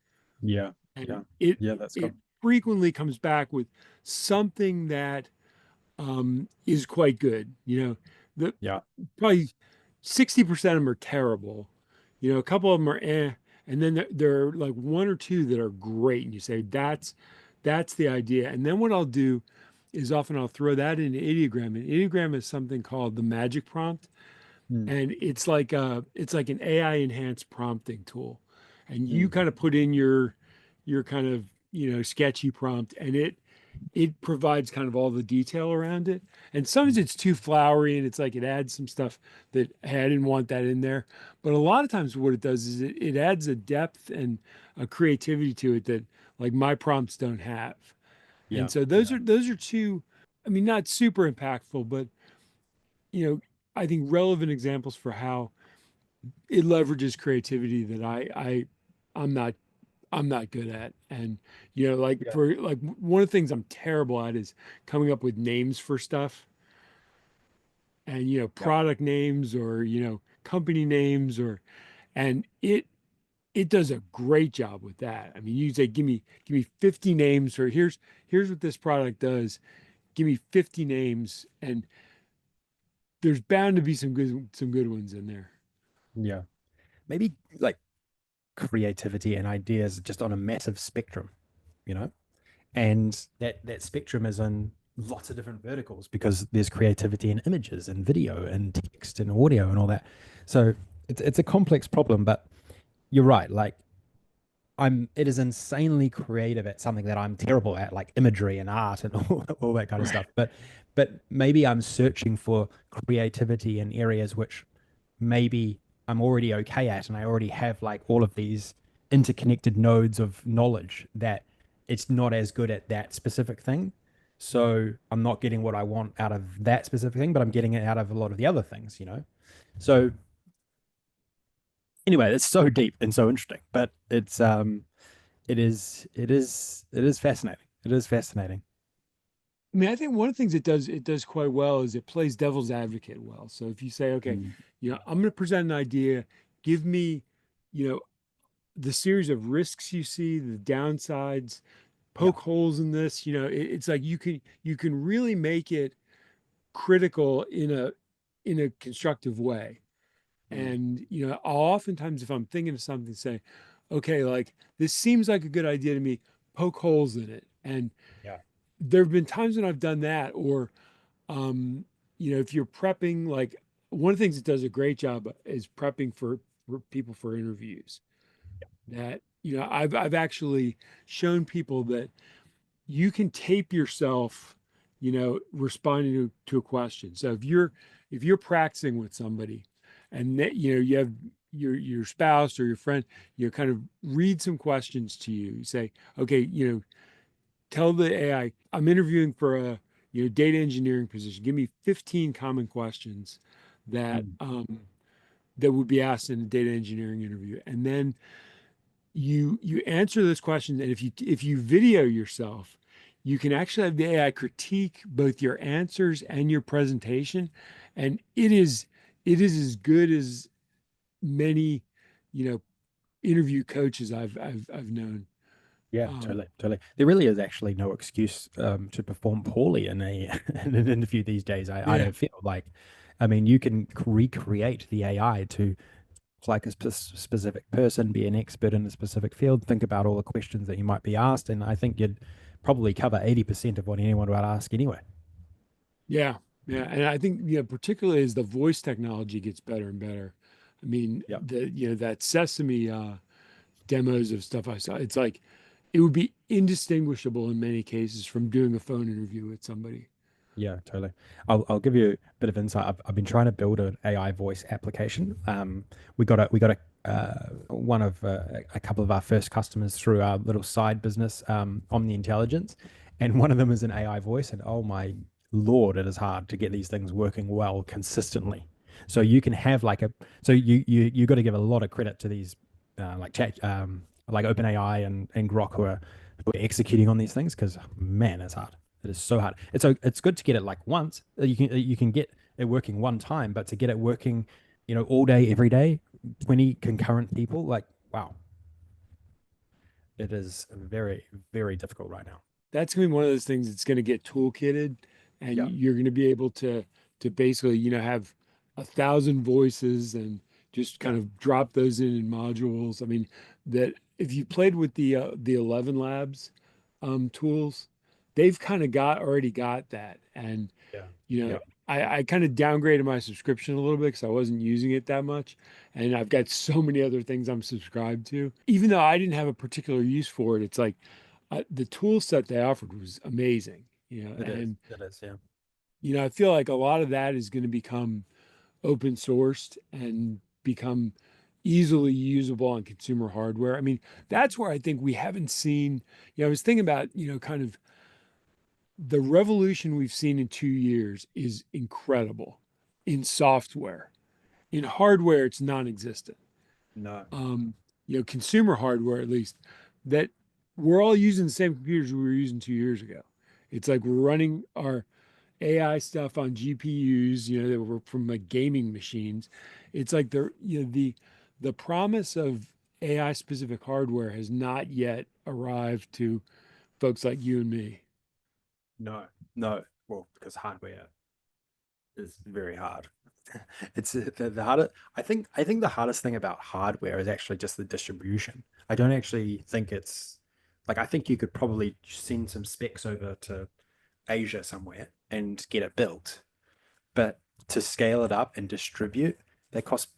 Yeah. And Yeah. it Yeah, that's it cool. frequently comes back with something that is quite good. The Yeah. Probably 60% of them are terrible. A couple of them are and then there are like one or two that are great, and you say that's the idea. And then what I'll do is often I'll throw that in an ideogram. An ideogram is something called the magic prompt, Mm, and it's like an AI enhanced prompting tool, and you mm, kind of put in your kind of sketchy prompt, and it provides kind of all the detail around it. And sometimes mm. it's too flowery and it's like it adds some stuff that, hey, I didn't want that in there. But a lot of times what it does is it adds a depth and a creativity to it that like my prompts don't have. And Yeah. so Yeah. those are two, I mean, not super impactful, but you know, I think relevant examples for how it leverages creativity that I'm not I'm not good at. And like Yeah. for like one of the things I'm terrible at is coming up with names for stuff, and Yeah. product names, or company names, and it does a great job with that. I mean, you say give me 50 names, or here's what this product does. Give me 50 names, and there's bound to be some good ones in there. Yeah. Maybe like creativity and ideas just on a massive spectrum, you know? And that spectrum is in lots of different verticals because there's creativity in images and video and text and audio and all that. So it's a complex problem, but you're right. Like it is insanely creative at something that I'm terrible at, like imagery and art and all that kind of Right. stuff. But maybe I'm searching for creativity in areas which maybe I'm already okay at, and I already have like all of these interconnected nodes of knowledge that it's not as good at that specific thing. So I'm not getting what I want out of that specific thing, but I'm getting it out of a lot of the other things. So anyway, it's so deep and so interesting, but it is fascinating. It is fascinating. I mean, I think one of the things it does quite well is it plays devil's advocate well. So if you say, okay, Mm, I'm going to present an idea, give me, you know, the series of risks you see, the downsides, yeah. poke holes in this. It's like you can really make it critical in a constructive way. Mm, And I'll oftentimes, if I'm thinking of something, say, okay, like this seems like a good idea to me, poke holes in it. And yeah. there have been times when I've done that, or if you're prepping, like one of the things that does a great job is prepping for people for interviews. That I've actually shown people that you can tape yourself, responding to a question. So if you're practicing with somebody, and that you have your spouse or your friend, kind of read some questions to you. You say, okay, tell the AI, I'm interviewing for a data engineering position. Give me 15 common questions that Mm, that would be asked in a data engineering interview, and then you answer those questions. And if you video yourself, you can actually have the AI critique both your answers and your presentation, and it is as good as many you know interview coaches I've known. yeah, Um, totally, totally. There really is actually no excuse to perform poorly in a in an interview these days. I yeah, don't feel like, I mean, you can recreate the AI like a specific person, be an expert in a specific field, think about all the questions that you might be asked, and I think you'd probably cover 80% of what anyone would ask anyway. Yeah, yeah, and I think particularly as the voice technology gets better and better. I mean, Yep. that Sesame demos of stuff I saw, it's like it would be indistinguishable in many cases from doing a phone interview with somebody. Yeah, totally. I'll give you a bit of insight. I've been trying to build an AI voice application. We got one of a couple of our first customers through our little side business, on the intelligence, and one of them is an AI voice. And oh my Lord, it is hard to get these things working well consistently. So you can have like a so you got to give a lot of credit to these like chat like OpenAI and Grok who are executing on these things because man, it's hard. It is so hard. It's good to get it like once. You can get it working one time, but to get it working, all day, every day, 20 concurrent people, like wow, it is very, very difficult right now. That's going to be one of those things that's going to get toolkitted, and Yeah. you're going to be able to basically have 1,000 voices and just Yeah. kind of drop those in modules. I mean, that if you played with the 11 Labs tools, they've kind of already got that, and Yeah. you know. Yeah. I kind of downgraded my subscription a little bit because I wasn't using it that much. And I've got so many other things I'm subscribed to. Even though I didn't have a particular use for it, it's like the tool set they offered was amazing, It is. and It is. Yeah. I feel like a lot of that is going to become open sourced and become easily usable on consumer hardware. I mean, that's where I think we haven't seen, I was thinking about, kind of the revolution we've seen in 2 years is incredible in software. In hardware, it's non-existent. No. um, consumer hardware at least, that we're all using the same computers we were using 2 years ago. It's like we're running our AI stuff on GPUs, that were from like gaming machines. It's like the promise of AI specific hardware has not yet arrived to folks like you and me. No. No. Well, because hardware is very hard. It's the hardest. I think the hardest thing about hardware is actually just the distribution. I don't actually think it's like I think you could probably send some specs over to Asia somewhere and get it built, but to scale it up and distribute, they cost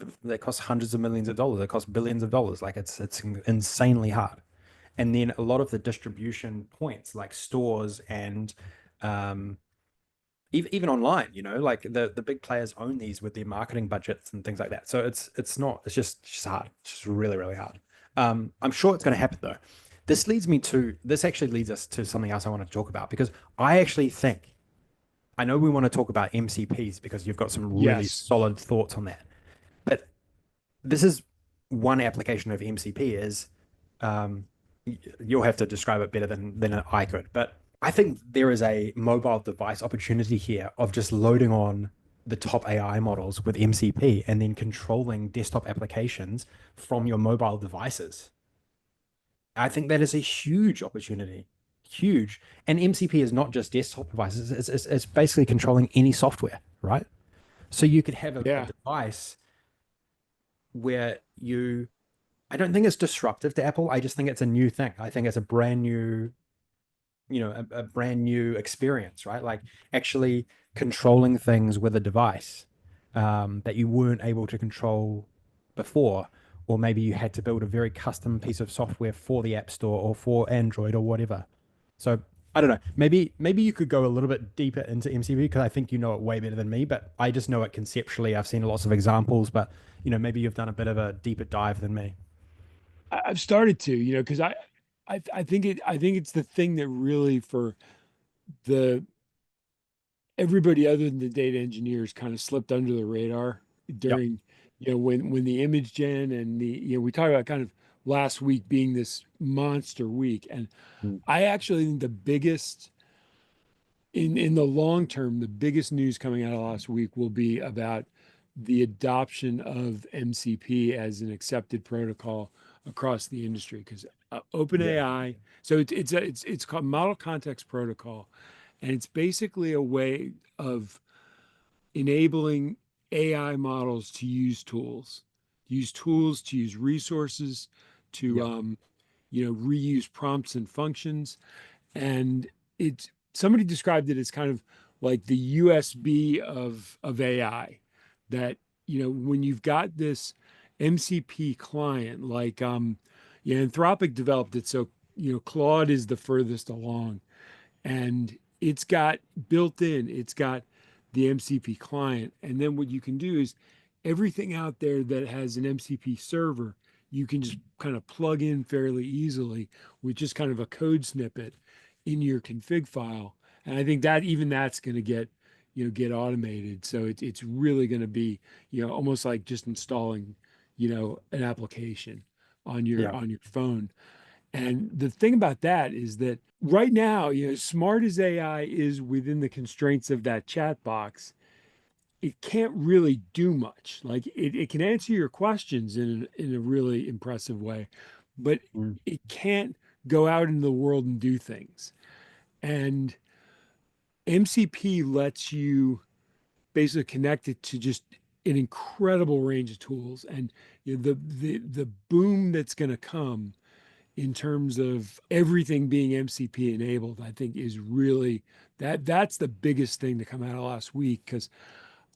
hundreds of millions of dollars. They cost billions of dollars. Like it's insanely hard. And then a lot of the distribution points, like stores and um, even online, like the big players own these with their marketing budgets and things like that. So it's just hard. It's just really, really hard. I'm sure it's going to happen though. This actually leads us to something else I want to talk about because I actually think I know we want to talk about MCPs because you've got some really Yes. solid thoughts on that. But this is one application of MCP is um, you'll have to describe it better than I could. But I think there is a mobile device opportunity here of just loading on the top AI models with MCP and then controlling desktop applications from your mobile devices. I think that is a huge opportunity. Huge. And MCP is not just desktop devices, it's basically controlling any software, right? So you could have a Yeah. device where I don't think it's disruptive to Apple. I just think it's a new thing. I think it's a brand new, a brand new experience, right? Like actually controlling things with a device that you weren't able to control before, or maybe you had to build a very custom piece of software for the App Store or for Android or whatever. So I don't know. Maybe you could go a little bit deeper into MCP because I think you know it way better than me, but I just know it conceptually. I've seen lots of examples, but maybe you've done a bit of a deeper dive than me. I've started to, because I think it's the thing that really for the everybody other than the data engineers kind of slipped under the radar Yep. during, when the image gen and we talked about kind of last week being this monster week. And Mm. I actually think the biggest in the long term, the biggest news coming out of last week will be about the adoption of MCP as an accepted protocol across the industry. Because Yeah. OpenAI, so it's called Model Context Protocol, and it's basically a way of enabling AI models to use tools. use tools, to use resources, to Yep. reuse prompts and functions. And it's somebody described it as kind of like the USB of AI. That when you've got this MCP client, like Anthropic developed it, so Claude is the furthest along, and it's got built in, it's got the MCP client. And then what you can do is everything out there that has an MCP server, you can just kind of plug in fairly easily with just kind of a code snippet in your config file. And I think that even that's going to get automated. So it's really going to be, almost like just installing, an application Yeah. on your phone. And the thing about that is that right now, as smart as AI is within the constraints of that chat box, it can't really do much. Like it can answer your questions in a really impressive way, but Mm. it can't go out into the world and do things. And MCP lets you basically connect it to just an incredible range of tools. And the boom that's going to come in terms of everything being MCP enabled, I think is really that's the biggest thing to come out of last week. Because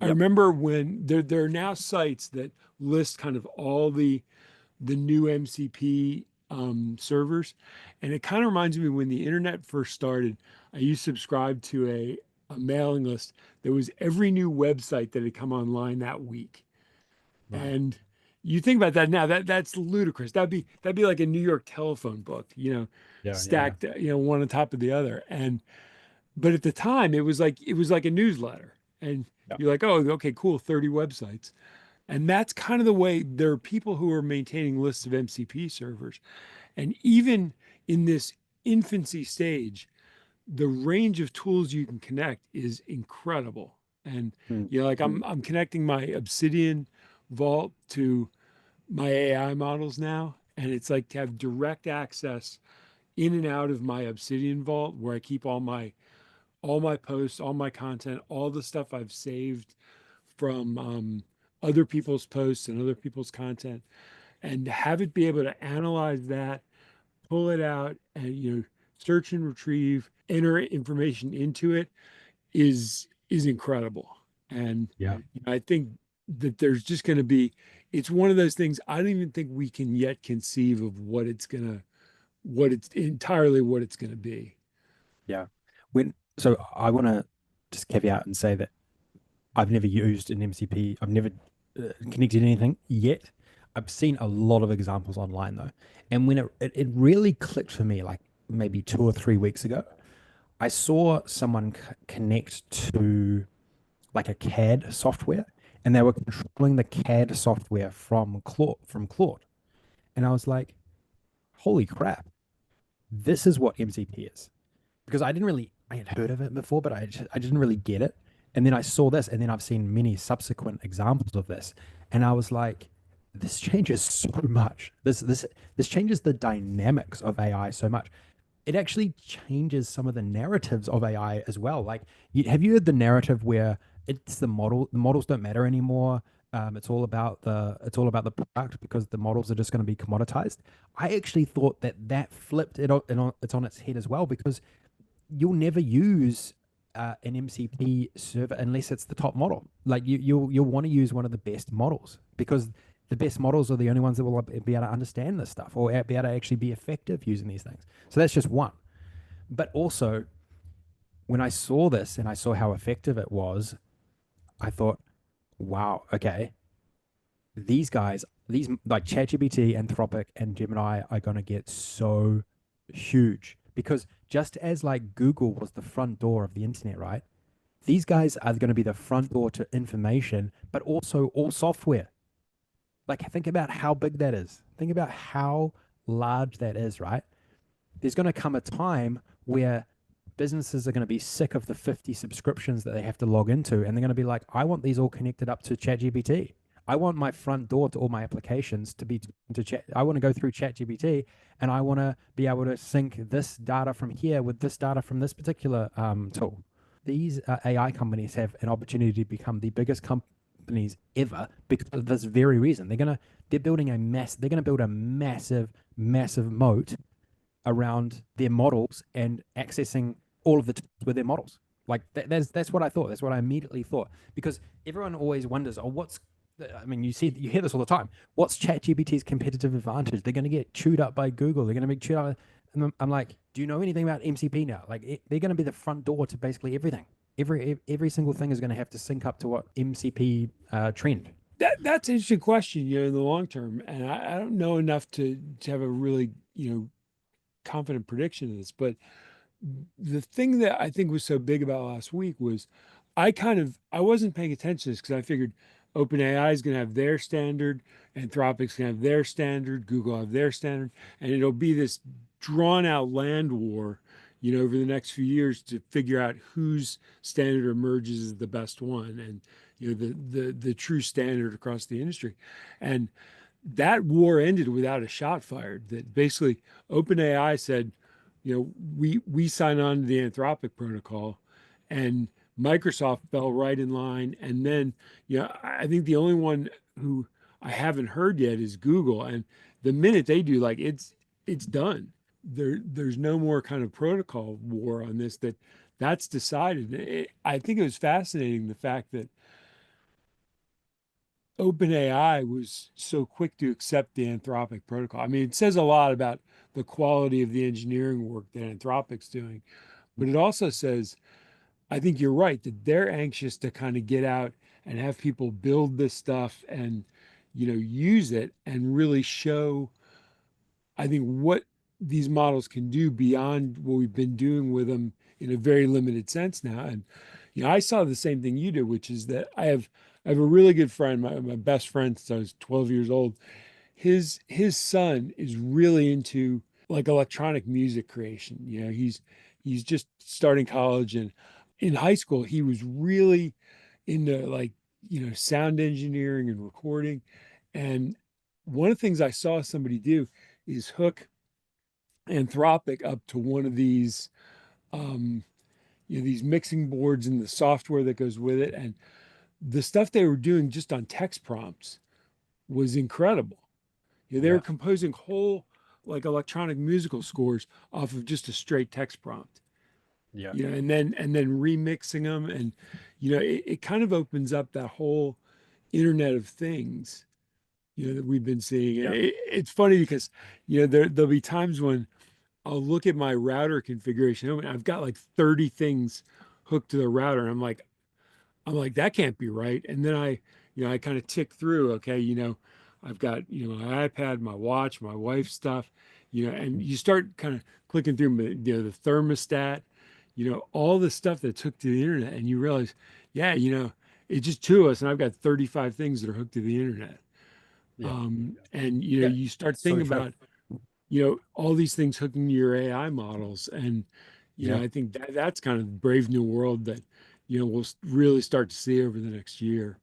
I Yep. remember when there are now sites that list kind of all the new MCP servers, and it kind of reminds me when the internet first started. I used to subscribe to a mailing list that was every new website that had come online that week. Right. And you think about that now, that's ludicrous. That'd be like a New York telephone book, Yeah. Yeah. Yeah. stacked, one on top of the other. And but at the time it was like a newsletter. And Yep. you're like, oh, okay, cool, 30 websites. And that's kind of the way there are people who are maintaining lists of MCP servers. And even in this infancy stage, the range of tools you can connect is incredible. And Mm. like I'm connecting my Obsidian vault to my AI models now, and it's like to have direct access in and out of my Obsidian vault where I keep all my posts, all my content, all the stuff I've saved from other people's posts and other people's content, and to have it be able to analyze that, pull it out, and search and retrieve, enter information into it is incredible. And Yeah. I think that there's just going to be, it's one of those things I don't even think we can yet conceive of what it's going to be. Yeah. So I want to just caveat and say that I've never used an MCP. I've never connected anything yet. I've seen a lot of examples online though. And when it really clicked for me, like maybe 2 or 3 weeks ago, I saw someone connect to like a CAD software and they were controlling the CAD software from Claude. And I was like, holy crap, this is what MCP is. Because I had heard of it before, but I didn't really get it. And then I saw this, and then I've seen many subsequent examples of this, and I was like, this changes so much. This changes the dynamics of AI so much. It actually changes some of the narratives of AI as well. Like, have you heard the narrative where it's the model? The models don't matter anymore. It's all about the product because the models are just going to be commoditized. I actually thought that flipped it's on its head as well because you'll never use an MCP server unless it's the top model. Like you'll want to use one of the best models because the best models are the only ones that will be able to understand this stuff or be able to actually be effective using these things. So that's just one. But also, when I saw this and I saw how effective it was, I thought, wow, okay, these guys, these like ChatGPT, Anthropic, and Gemini are going to get so huge because just as like Google was the front door of the internet, right? These guys are going to be the front door to information, but also all software. Like, think about how big that is. Think about how large that is, right? There's going to come a time where businesses are going to be sick of the 50 subscriptions that they have to log into. And they're going to be like, I want these all connected up to ChatGPT. I want my front door to all my applications to be to chat. I want to go through ChatGPT and I want to be able to sync this data from here with this data from this particular tool. These AI companies have an opportunity to become the biggest companies ever because of this very reason. They're gonna build a massive moat around their models and accessing all of the tools with their models. Like that's what I thought. That's what I immediately thought. Because everyone always wonders, oh, I mean, you hear this all the time. What's ChatGPT's competitive advantage? They're going to get chewed up by Google. They're going to be chewed up. And I'm like, do you know anything about MCP now? Like, they're going to be the front door to basically everything. Every single thing is going to have to sync up to what MCP trend. That's an interesting question, in the long term. And I don't know enough to have a really, confident prediction of this, but the thing that I think was so big about last week was I wasn't paying attention to this because I figured OpenAI is going to have their standard, Anthropic's going to have their standard, Google have their standard, and it'll be this drawn out land war, over the next few years to figure out whose standard emerges as the best one and the true standard across the industry. And that war ended without a shot fired. That basically OpenAI said, we sign on to the Anthropic protocol, and Microsoft fell right in line. And then, I think the only one who I haven't heard yet is Google. And the minute they do, like it's done. There's no more kind of protocol war on this. That's decided. I think it was fascinating the fact that OpenAI was so quick to accept the Anthropic protocol. I mean, it says a lot about the quality of the engineering work that Anthropic's doing, but it also says, I think you're right, that they're anxious to kind of get out and have people build this stuff and, use it and really show, I think, what these models can do beyond what we've been doing with them in a very limited sense now. And, I saw the same thing you do, which is that I have a really good friend, my best friend since I was 12 years old. His son is really into like electronic music creation. He's just starting college, and in high school he was really into like, sound engineering and recording. And one of the things I saw somebody do is hook Anthropic up to one of these these mixing boards and the software that goes with it. And the stuff they were doing just on text prompts was incredible. They were Yeah, composing whole like electronic musical scores off of just a straight text prompt. yeah, And then remixing them, and it kind of opens up that whole Internet of Things, that we've been seeing. And yeah, it's funny because there'll be times when I'll look at my router configuration. I mean, I've got like 30 things hooked to the router, and I'm like, that can't be right. And then I kind of tick through, okay, I've got, my iPad, my watch, my wife's stuff, and you start kind of clicking through, the thermostat, all the stuff that's hooked to the internet. And you realize, yeah, it's just two of us, and I've got 35 things that are hooked to the internet. yeah, And, yeah. you start So thinking true. about, all these things hooking to your AI models. And, Yeah, I think that's kind of the brave new world that, we'll really start to see over the next year.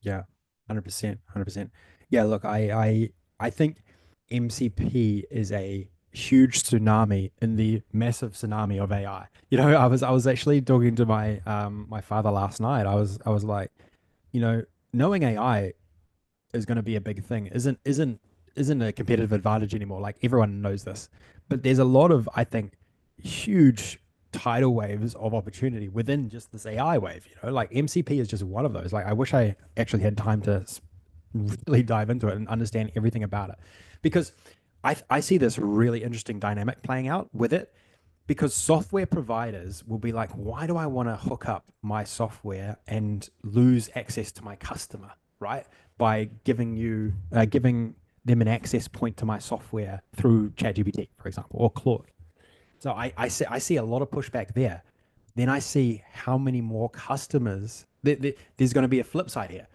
yeah, 100%, 100%. Yeah, look, I think MCP is a huge tsunami in the massive tsunami of AI. I was actually talking to my father last night. I was like, knowing AI is going to be a big thing. Isn't a competitive advantage anymore. Like everyone knows this, but there's a lot of, I think, huge tidal waves of opportunity within just this AI wave. Like MCP is just one of those. Like I wish I actually had time to really dive into it and understand everything about it, because I see this really interesting dynamic playing out with it, because software providers will be like, why do I want to hook up my software and lose access to my customer, right? By giving them an access point to my software through ChatGPT, for example, or Claude. So I see a lot of pushback there. Then I see how many more customers. There's going to be a flip side here.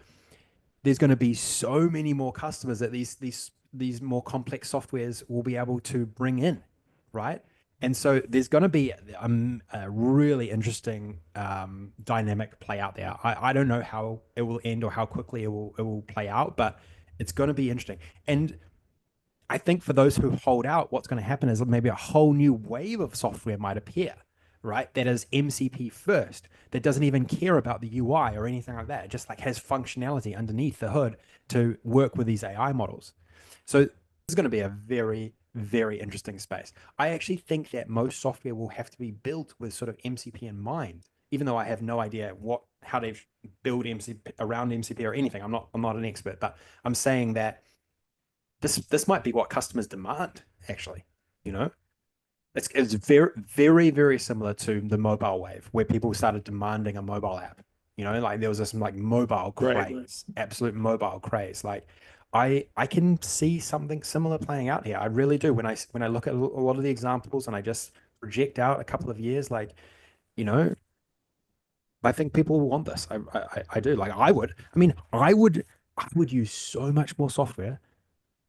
There's going to be so many more customers that these more complex softwares will be able to bring in, right? And so there's going to be a really interesting dynamic play out there. I don't know how it will end or how quickly it will play out, but it's going to be interesting. And I think for those who hold out, what's going to happen is maybe a whole new wave of software might appear, right? That is MCP first, that doesn't even care about the UI or anything like that. It just like has functionality underneath the hood to work with these AI models. So this is going to be a very, very interesting space. I actually think that most software will have to be built with sort of MCP in mind, even though I have no idea how they build MCP around MCP or anything. I'm not an expert, but I'm saying that this might be what customers demand, actually, you know? It's very, very, very similar to the mobile wave where people started demanding a mobile app. Like there was this like mobile Right. craze, absolute mobile craze. Like I can see something similar playing out here. I really do. When I look at a lot of the examples and I just project out a couple of years, like, you know, I think people will want this. I do. Like I would. I mean, I would use so much more software,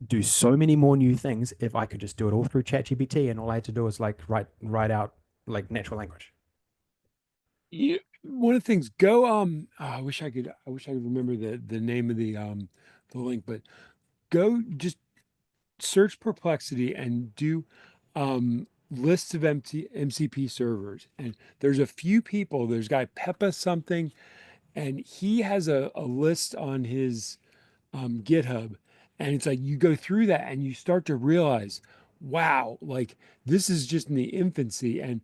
do so many more new things if I could just do it all through ChatGPT and all I had to do was like write out like natural language. One of the things, go I wish I could remember the name of the link, but go just search Perplexity and do lists of MCP servers. And there's a few people, there's a guy Peppa something, and he has a list on his GitHub. And it's like you go through that and you start to realize, wow, like this is just in the infancy. And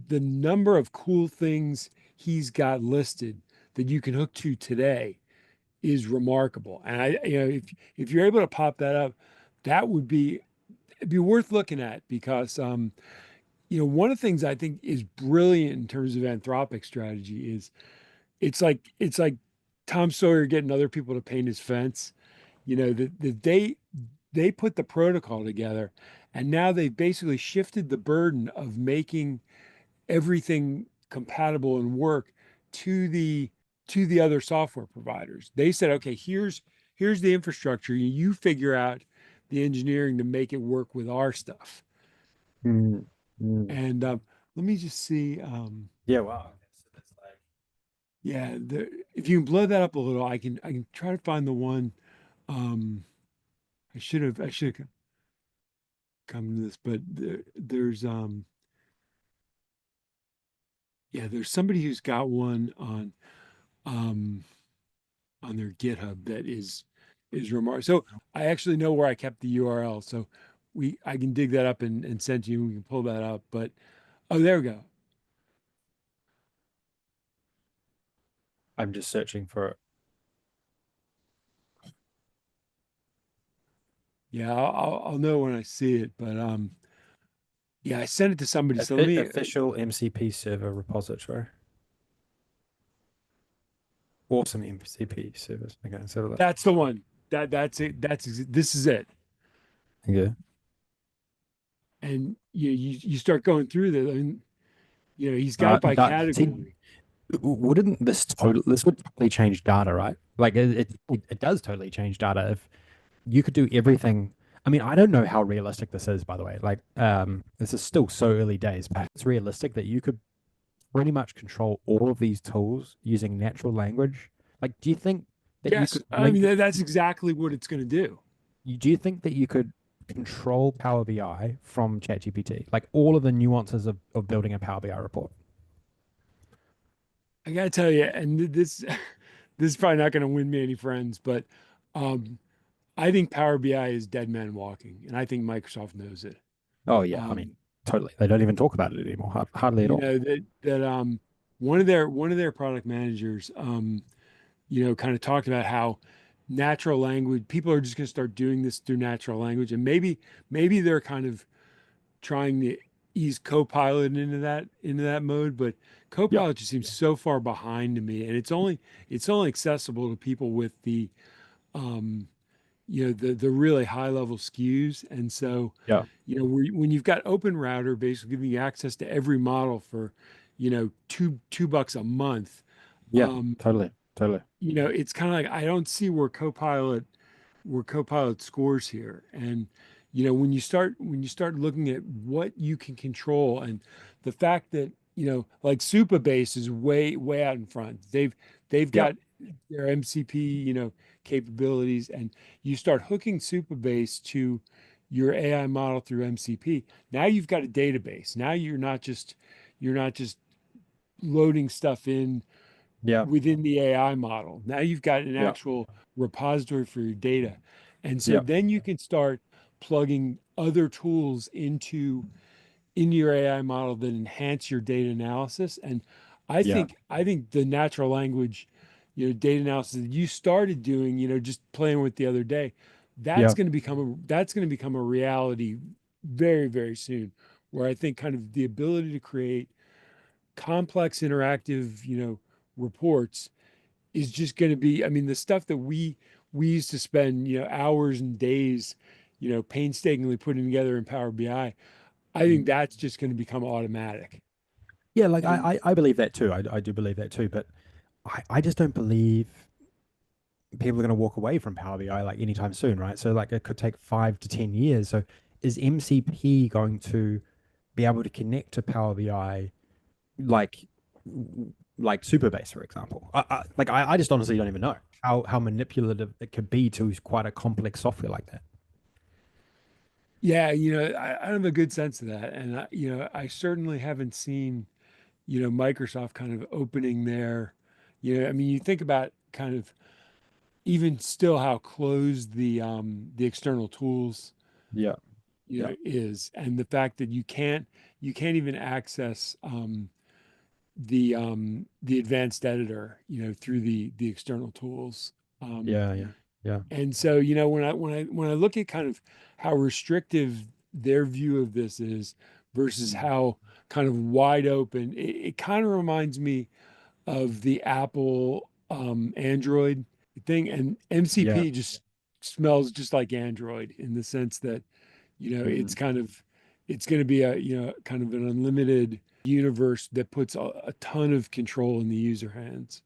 the number of cool things he's got listed that you can hook to today is remarkable. And if you're able to pop that up, that would be it'd be worth looking at because one of the things I think is brilliant in terms of Anthropic strategy is it's like Tom Sawyer getting other people to paint his fence. That they put the protocol together, and now they've basically shifted the burden of making everything compatible and work to the other software providers. They said, okay, here's the infrastructure. You figure out the engineering to make it work with our stuff. Mm, mm. And let me just see. Yeah, wow. So that's like Yeah, if you can blow that up a little, I can try to find the one. Um, I should have come to this, but there's yeah, there's somebody who's got one um on their GitHub that is remarkable. So I actually know where I kept the URL, so I can dig that up and send to you. We can pull that up. But oh, there we go. I'm just searching for it. Yeah, I'll know when I see it. But yeah, I sent it to somebody. So let me. Official MCP server repository. Awesome MCP service. Okay, so that. That's the one. That's it. This is it. Yeah. And you start going through that, and he's got it by See, category. wouldn't this would totally change data, right? Like it does totally change data if you could do everything. I mean, I don't know how realistic this is, by the way. Like, this is still so early days, but it's realistic that you could pretty much control all of these tools using natural language. Like, do you think that you Yes, could I mean link? that's exactly what it's going to do. Do you think that you could control Power BI from ChatGPT? Like all of the nuances of building a Power BI report? I got to tell you, and this this is probably not going to win me any friends, but um, I think Power BI is dead man walking, and I think Microsoft knows it. Oh yeah, I mean, Um, totally. They don't even talk about it anymore, hardly at you all. know that one of their product managers, kind of talked about how natural language people are just going to start doing this through natural language, and maybe they're kind of trying to ease Copilot into that mode, but Yeah, Copilot just seems so far behind to me, and it's only accessible to people with um, the really high level SKUs, and so yeah, when you've got Open Router basically giving you access to every model for $2 a month. yeah, um, totally, totally. it's kind of like I don't see where Copilot scores here. And when you start looking at what you can control and the fact that like Supabase is way out in front. They've Yeah, got their MCP capabilities, and you start hooking Supabase to your AI model through MCP. Now you've got a database. Now you're not just You're not just loading stuff in Yeah. within the AI model. Now you've got an Yeah. actual repository for your data. And so Yeah. then you can start plugging other tools into your AI model that enhance your data analysis. And Yeah. I think the natural language, data analysis that you started doing, just playing with the other day, Yeah. that's going to become a reality very, very soon. Where I think kind of the ability to create complex interactive, reports is just going to be, I mean, the stuff that we used to spend, hours and days, painstakingly putting together in Power BI. I think that's just going to become automatic. Yeah, like And I believe that too. I do believe that too, but I just don't believe people are going to walk away from Power BI like anytime soon, right? So like it could take 5 to 10 years. So is MCP going to be able to connect to Power BI like like Superbase, for example? I just honestly don't even know how manipulative it could be to quite a complex software like that. yeah, I have a good sense of that. And I certainly haven't seen, Microsoft kind of opening their, I mean, you think about kind of even still how closed the external tools, Yeah, yeah, is, and the fact that you can't even access the advanced editor, through the external tools. Um, yeah, yeah, yeah, and so, when I look at kind of how restrictive their view of this is versus mm, how kind of wide open, it kind of reminds me of the Apple Android thing, and yeah. MCP just smells just like Android in the sense that Mm. it's going to be a kind of an unlimited universe that puts a ton of control in the user hands.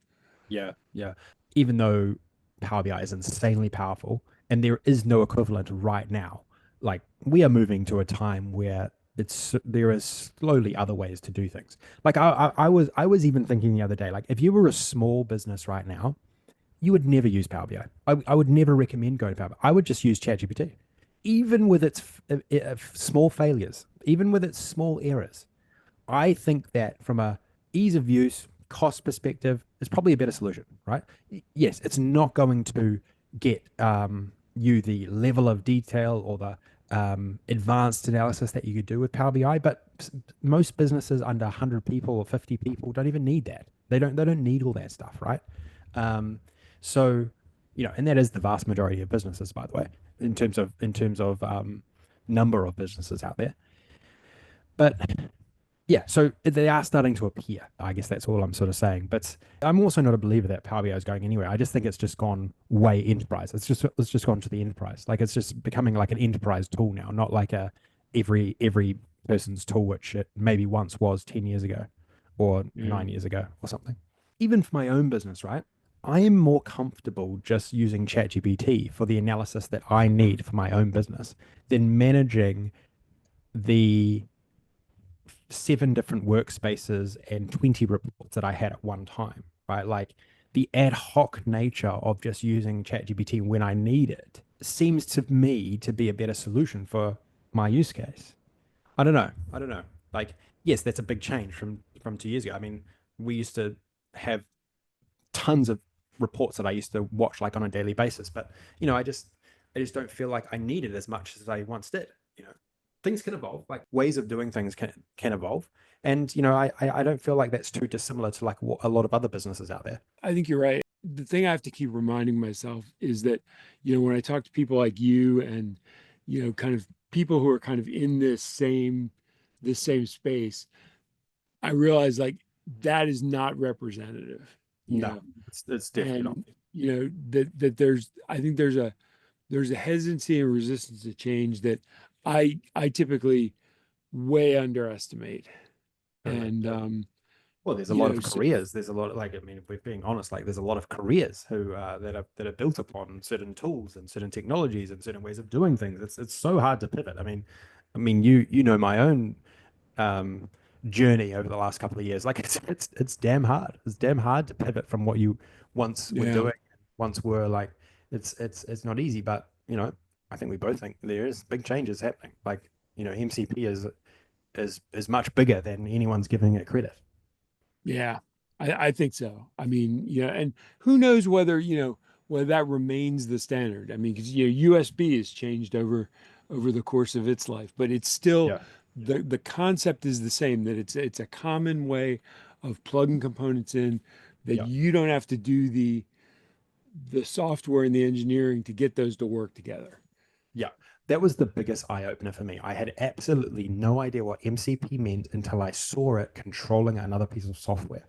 Yeah, yeah. Even though Power BI is insanely powerful and there is no equivalent right now, like we are moving to a time where there is slowly other ways to do things. Like I was even thinking the other day, like if you were a small business right now, you would never use Power BI. I would never recommend going to Power BI. I would just use ChatGPT, even with its small failures, even with its small errors. I think that from a ease of use, cost perspective, is probably a better solution, right? Yes, it's not going to get you the level of detail or the advanced analysis that you could do with Power BI, but most businesses under 100 people or 50 people don't even need that. They don't need all that stuff, right? Um, so and that is the vast majority of businesses, by the way, in terms of number of businesses out there. But yeah, so they are starting to appear. I guess that's all I'm sort of saying. But I'm also not a believer that Power BI is going anywhere. I just think it's just gone way enterprise. It's just gone to the enterprise. Like it's just becoming like an enterprise tool now, not like a every person's tool, which it maybe once was 10 years ago or Yeah. 9 years ago or something. Even for my own business, right? I am more comfortable just using ChatGPT for the analysis that I need for my own business than managing the 7 different workspaces and 20 reports that I had at one time, right? Like the ad hoc nature of just using ChatGPT when I need it seems to me to be a better solution for my use case. I don't know. I don't know. Like, yes, that's a big change from 2 years ago. I mean, we used to have tons of reports that I used to watch like on a daily basis, but I just don't feel like I need it as much as I once did. You know, things can evolve, like ways of doing things can evolve, and I don't feel like that's too dissimilar to like what a lot of other businesses out there. I think you're right. The thing I have to keep reminding myself is that, when I talk to people like you and, kind of people who are kind of in this same space, I realize like that is not representative, No, it's definitely not. and that I think there's a hesitancy and resistance to change that I typically way underestimate. Totally, And totally. Well, there's a lot of so careers. There's a lot of like, I mean, if we're being honest, like there's a lot of careers who that are built upon certain tools and certain technologies and certain ways of doing things. It's so hard to pivot. I mean, you know my own um, journey over the last couple of years. Like it's damn hard. It's damn hard to pivot from what you once were yeah, doing, once were like. It's not easy, but I think we both think there is big changes happening. Like MCP is is much bigger than anyone's giving it credit. Yeah, I think so. I mean, and who knows whether, whether that remains the standard. I mean, because USB has changed over the course of its life, but it's still Yeah. the concept is the same, that it's a common way of plugging components in, that Yeah. you don't have to do the software and the engineering to get those to work together. Yeah. That was the biggest eye opener for me. I had absolutely no idea what MCP meant until I saw it controlling another piece of software.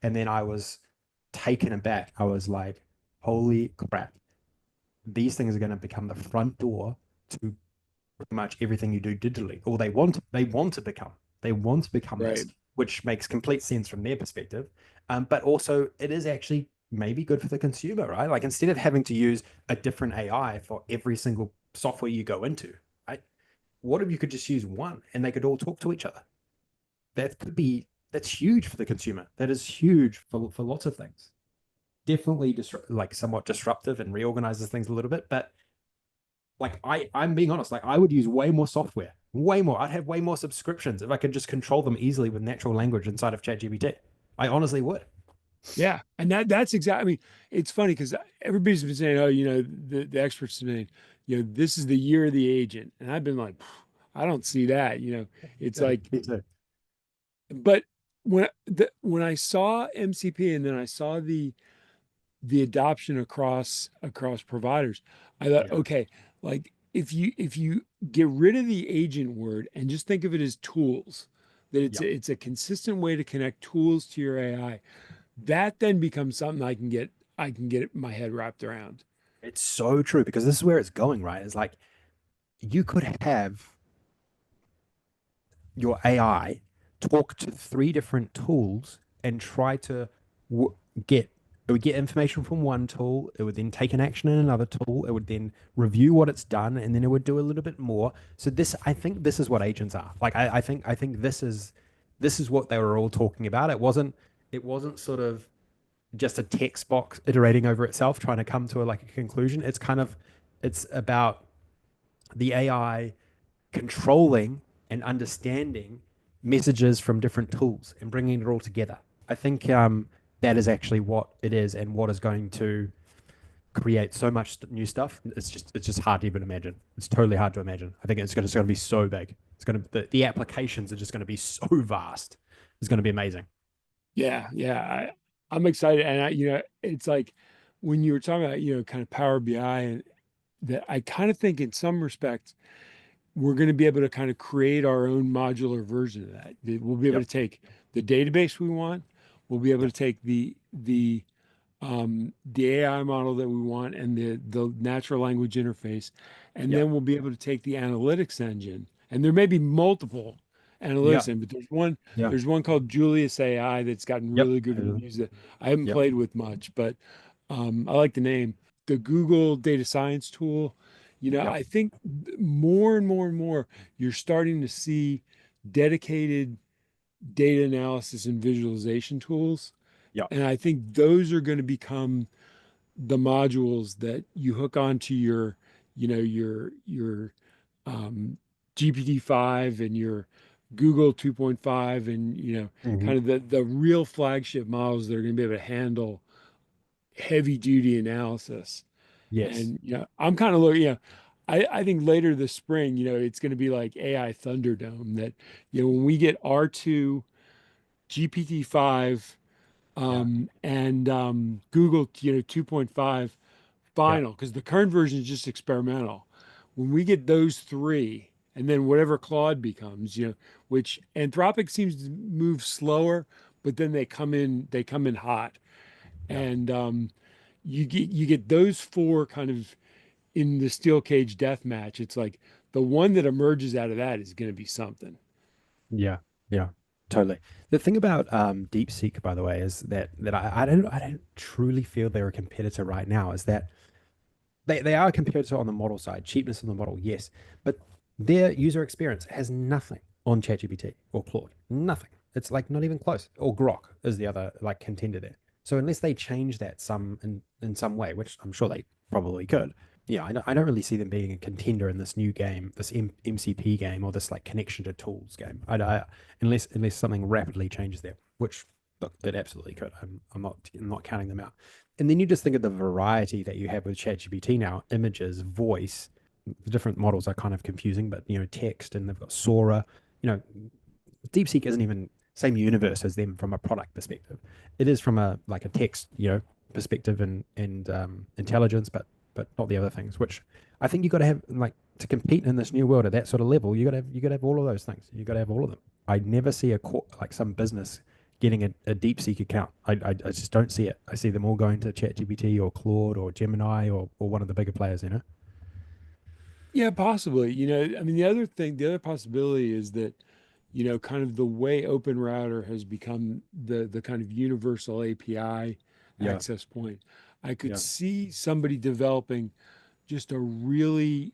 And then I was taken aback. I was like, holy crap, these things are going to become the front door to pretty much everything you do digitally. Or they want to become. They want to become this, Right. which makes complete sense from their perspective. But also it is actually maybe good for the consumer, right? Like instead of having to use a different AI for every single software you go into, right? What if you could just use one and they could all talk to each other? That's huge for the consumer. That is huge for lots of things. Definitely like somewhat disruptive and reorganizes things a little bit, but like I'm being honest, like I would use way more software, way more. I'd have way more subscriptions if I could just control them easily with natural language inside of ChatGPT. I honestly would. Yeah, and that's exactly. I mean, it's funny because everybody's been saying, "Oh, the experts have been, this is the year of the agent," and I've been like, I don't see that. It's Yeah, like, me too. but when I saw MCP and then I saw the adoption across providers, I thought, Yeah, okay, like if you get rid of the agent word and just think of it as tools, that it's yeah. a consistent way to connect tools to your AI, that then becomes something I can get my head wrapped around. It's so true because this is where it's going, right? It's like you could have your AI talk to three different tools and try to w- get it would get information from one tool, it would then take an action in another tool, it would then review what it's done, and then it would do a little bit more. So this I think this is what agents are. Like I think this is what they were all talking about. It wasn't sort of just a text box iterating over itself trying to come to like a conclusion. It's about the AI controlling and understanding messages from different tools and bringing it all together. I think that is actually what it is and what is going to create so much new stuff. It's just hard to even imagine. It's totally hard to imagine. I think it's going to be so big. It's going to the applications are just going to be so vast. It's going to be amazing. Yeah, yeah. I'm excited. And it's like when you were talking about, kind of Power BI, and that I kind of think in some respects, we're going to be able to kind of create our own modular version of that. We'll be able to Yep. take the database we want. We'll be able to Yep. take the AI model that we want and the natural language interface, and Yep. then we'll be able to take the analytics engine. And there may be multiple analytics Yep. engine, but Yeah. there's one called Julius AI that's gotten Yep. really good reviews that I haven't Yep. played with much, but I like the name. The Google data science tool. Yep. I think more and more and more you're starting to see dedicated data analysis and visualization tools. Yep. And I think those are going to become the modules that you hook onto your um, GPT-5 and your Google 2.5, and Mhm. kind of the real flagship models that are going to be able to handle heavy duty analysis. Yes. And I'm kind of looking, I think later this spring, it's going to be like AI Thunderdome, that when we get R2, GPT-5, Yeah. and Google, 2.5 Yeah. final, because the current version is just experimental. When we get those three, and then whatever Claude becomes, which Anthropic seems to move slower, but then they come in hot, Yeah. and you get those four kind of in the steel cage death match. It's like the one that emerges out of that is going to be something. Yeah, yeah, totally. The thing about DeepSeek, by the way, is that I don't truly feel they're a competitor right now. Is that they are a competitor on the model side, cheapness on the model, yes, but their user experience has nothing on ChatGPT or Claude, nothing. It's like not even close. Or Grok is the other like contender there. So unless they change that in some way, which I'm sure they probably could, Yeah, I don't really see them being a contender in this new game, this MCP game, or this like connection to tools game. Unless something rapidly changes there, which look, it absolutely could. I'm not counting them out. And then you just think of the variety that you have with ChatGPT now: images, voice. The different models are kind of confusing, but text, and they've got Sora. You know, DeepSeek isn't even same universe as them from a product perspective. It is from a like a text, perspective and intelligence, but not the other things. Which I think you got to have like to compete in this new world at that sort of level. You got to have all of those things. You got to have all of them. I never see like some business getting a DeepSeek account. I just don't see it. I see them all going to ChatGPT or Claude or Gemini or one of the bigger players. Yeah, possibly. I mean, the other possibility is that, kind of the way Open Router has become the kind of universal API Yeah, access point. I could yeah, see somebody developing just a really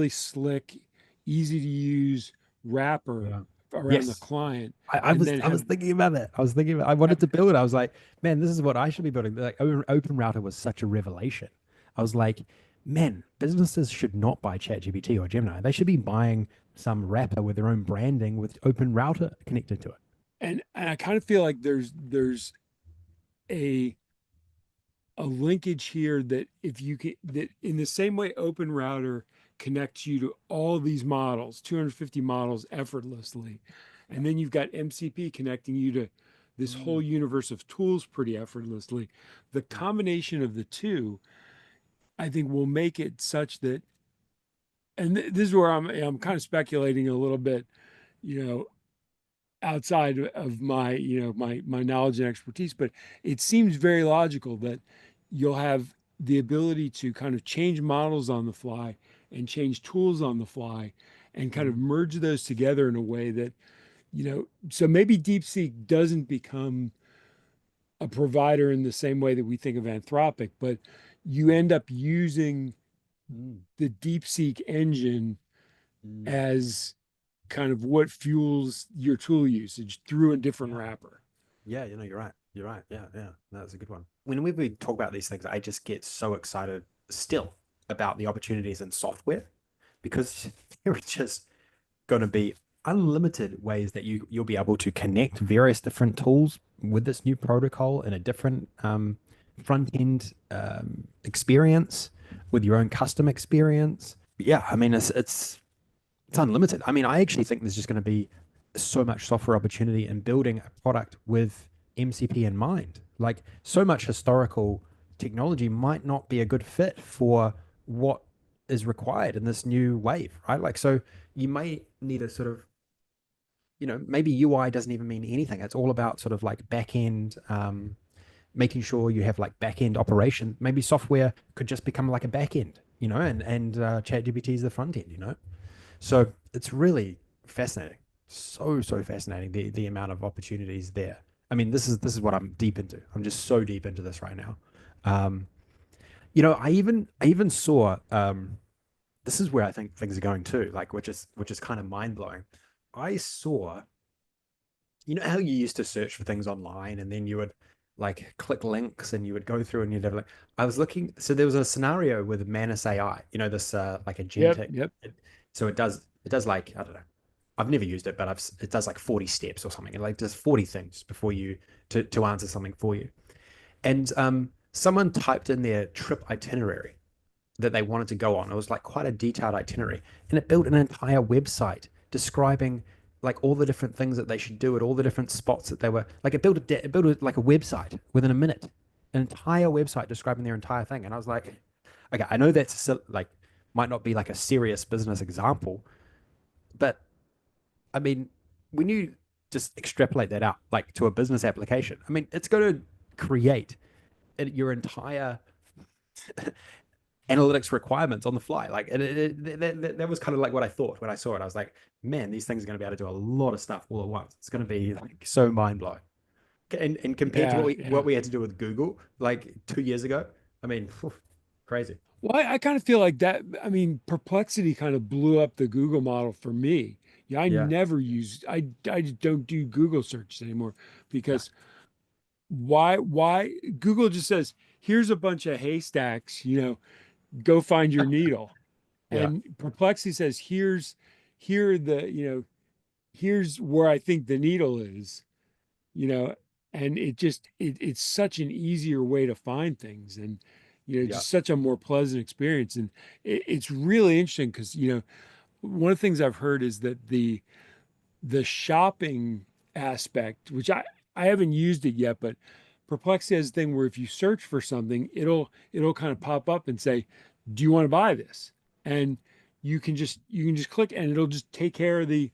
slick, easy to use wrapper yeah. around the Yes. client, I and was then I was have thinking about that. I was thinking I wanted have to build. I was like, man, this is what I should be building. Like Open Router was such a revelation. I was like, man, businesses should not buy ChatGPT or Gemini. They should be buying some wrapper with their own branding with Open Router connected to it. and I kind of feel like there's a a linkage here that if you can that in the same way Open Router connects you to all these models, 250 models effortlessly, Yeah. and then you've got MCP connecting you to this whole Mm, universe of tools pretty effortlessly. The yeah. combination of the two, I think, will make it such that, and this is where I'm kind of speculating a little bit, you know, outside of my my knowledge and expertise, but it seems very logical that you'll have the ability to kind of change models on the fly and change tools on the fly and kind of Mm, merge those together in a way that, so maybe DeepSeek doesn't become a provider in the same way that we think of Anthropic, but you end up using mm, the DeepSeek engine mm. as kind of what fuels your tool usage through a different Yeah. wrapper. Yeah, you're right. You're right. Yeah, yeah. That's a good one. Whenever we talk about these things, I just get so excited still about the opportunities in software because there are just going to be unlimited ways that you'll be able to connect various different tools with this new protocol in a different front end experience with your own custom experience. Yeah, I mean it's unlimited. I mean, I actually think there's just going to be so much software opportunity in building a product with MCP in mind. Like so much historical technology might not be a good fit for what is required in this new wave, right? Like so you may need a sort of maybe UI doesn't even mean anything. It's all about sort of like back end, making sure you have like back end operation. Maybe software could just become like a back end, and ChatGPT is the front end, So it's really fascinating. So fascinating the amount of opportunities there. I mean, this is what I'm deep into. I'm just so deep into this right now. Um, I even saw this is where I think things are going too, like which is kind of mind blowing. I saw, how you used to search for things online and then you would like click links and you would go through and you'd have like I was looking, so there was a scenario with Manus AI, this like Yep, agentic. yep. So it does like I don't know. I've never used it, but it does like 40 steps or something. It like does 40 things before you to answer something for you. And someone typed in their trip itinerary that they wanted to go on. It was like quite a detailed itinerary, and it built an entire website describing like all the different things that they should do at all the different spots that they were. Like it built like a website within a minute, an entire website describing their entire thing. And I was like, okay, I know that's like might not be like a serious business example, but I mean, when you just extrapolate that out like to a business application, I mean, it's going to create your entire analytics requirements on the fly. Like that was kind of like what I thought when I saw it. I was like, man, these things are going to be able to do a lot of stuff all at once. It's going to be like so mind blowing. And compared to what Yeah, we yeah. what we had to do with Google like 2 years ago, I mean, crazy. Well, I kind of feel like that. I mean, Perplexity kind of blew up the Google model for me. Yeah, Yeah, I just don't do Google searches anymore yeah, because why Google just says, here's a bunch of haystacks, go find your needle. Yeah. And Perplexity says, here are the, here's where I think the needle is, you know, and it's such an easier way to find things, and Yeah. just such a more pleasant experience. And it's really interesting because one of the things I've heard is that the shopping aspect, which I haven't used it yet, but Perplexity has a thing where if you search for something, it'll kind of pop up and say, "Do you want to buy this?" And you can just click, and it'll just take care of the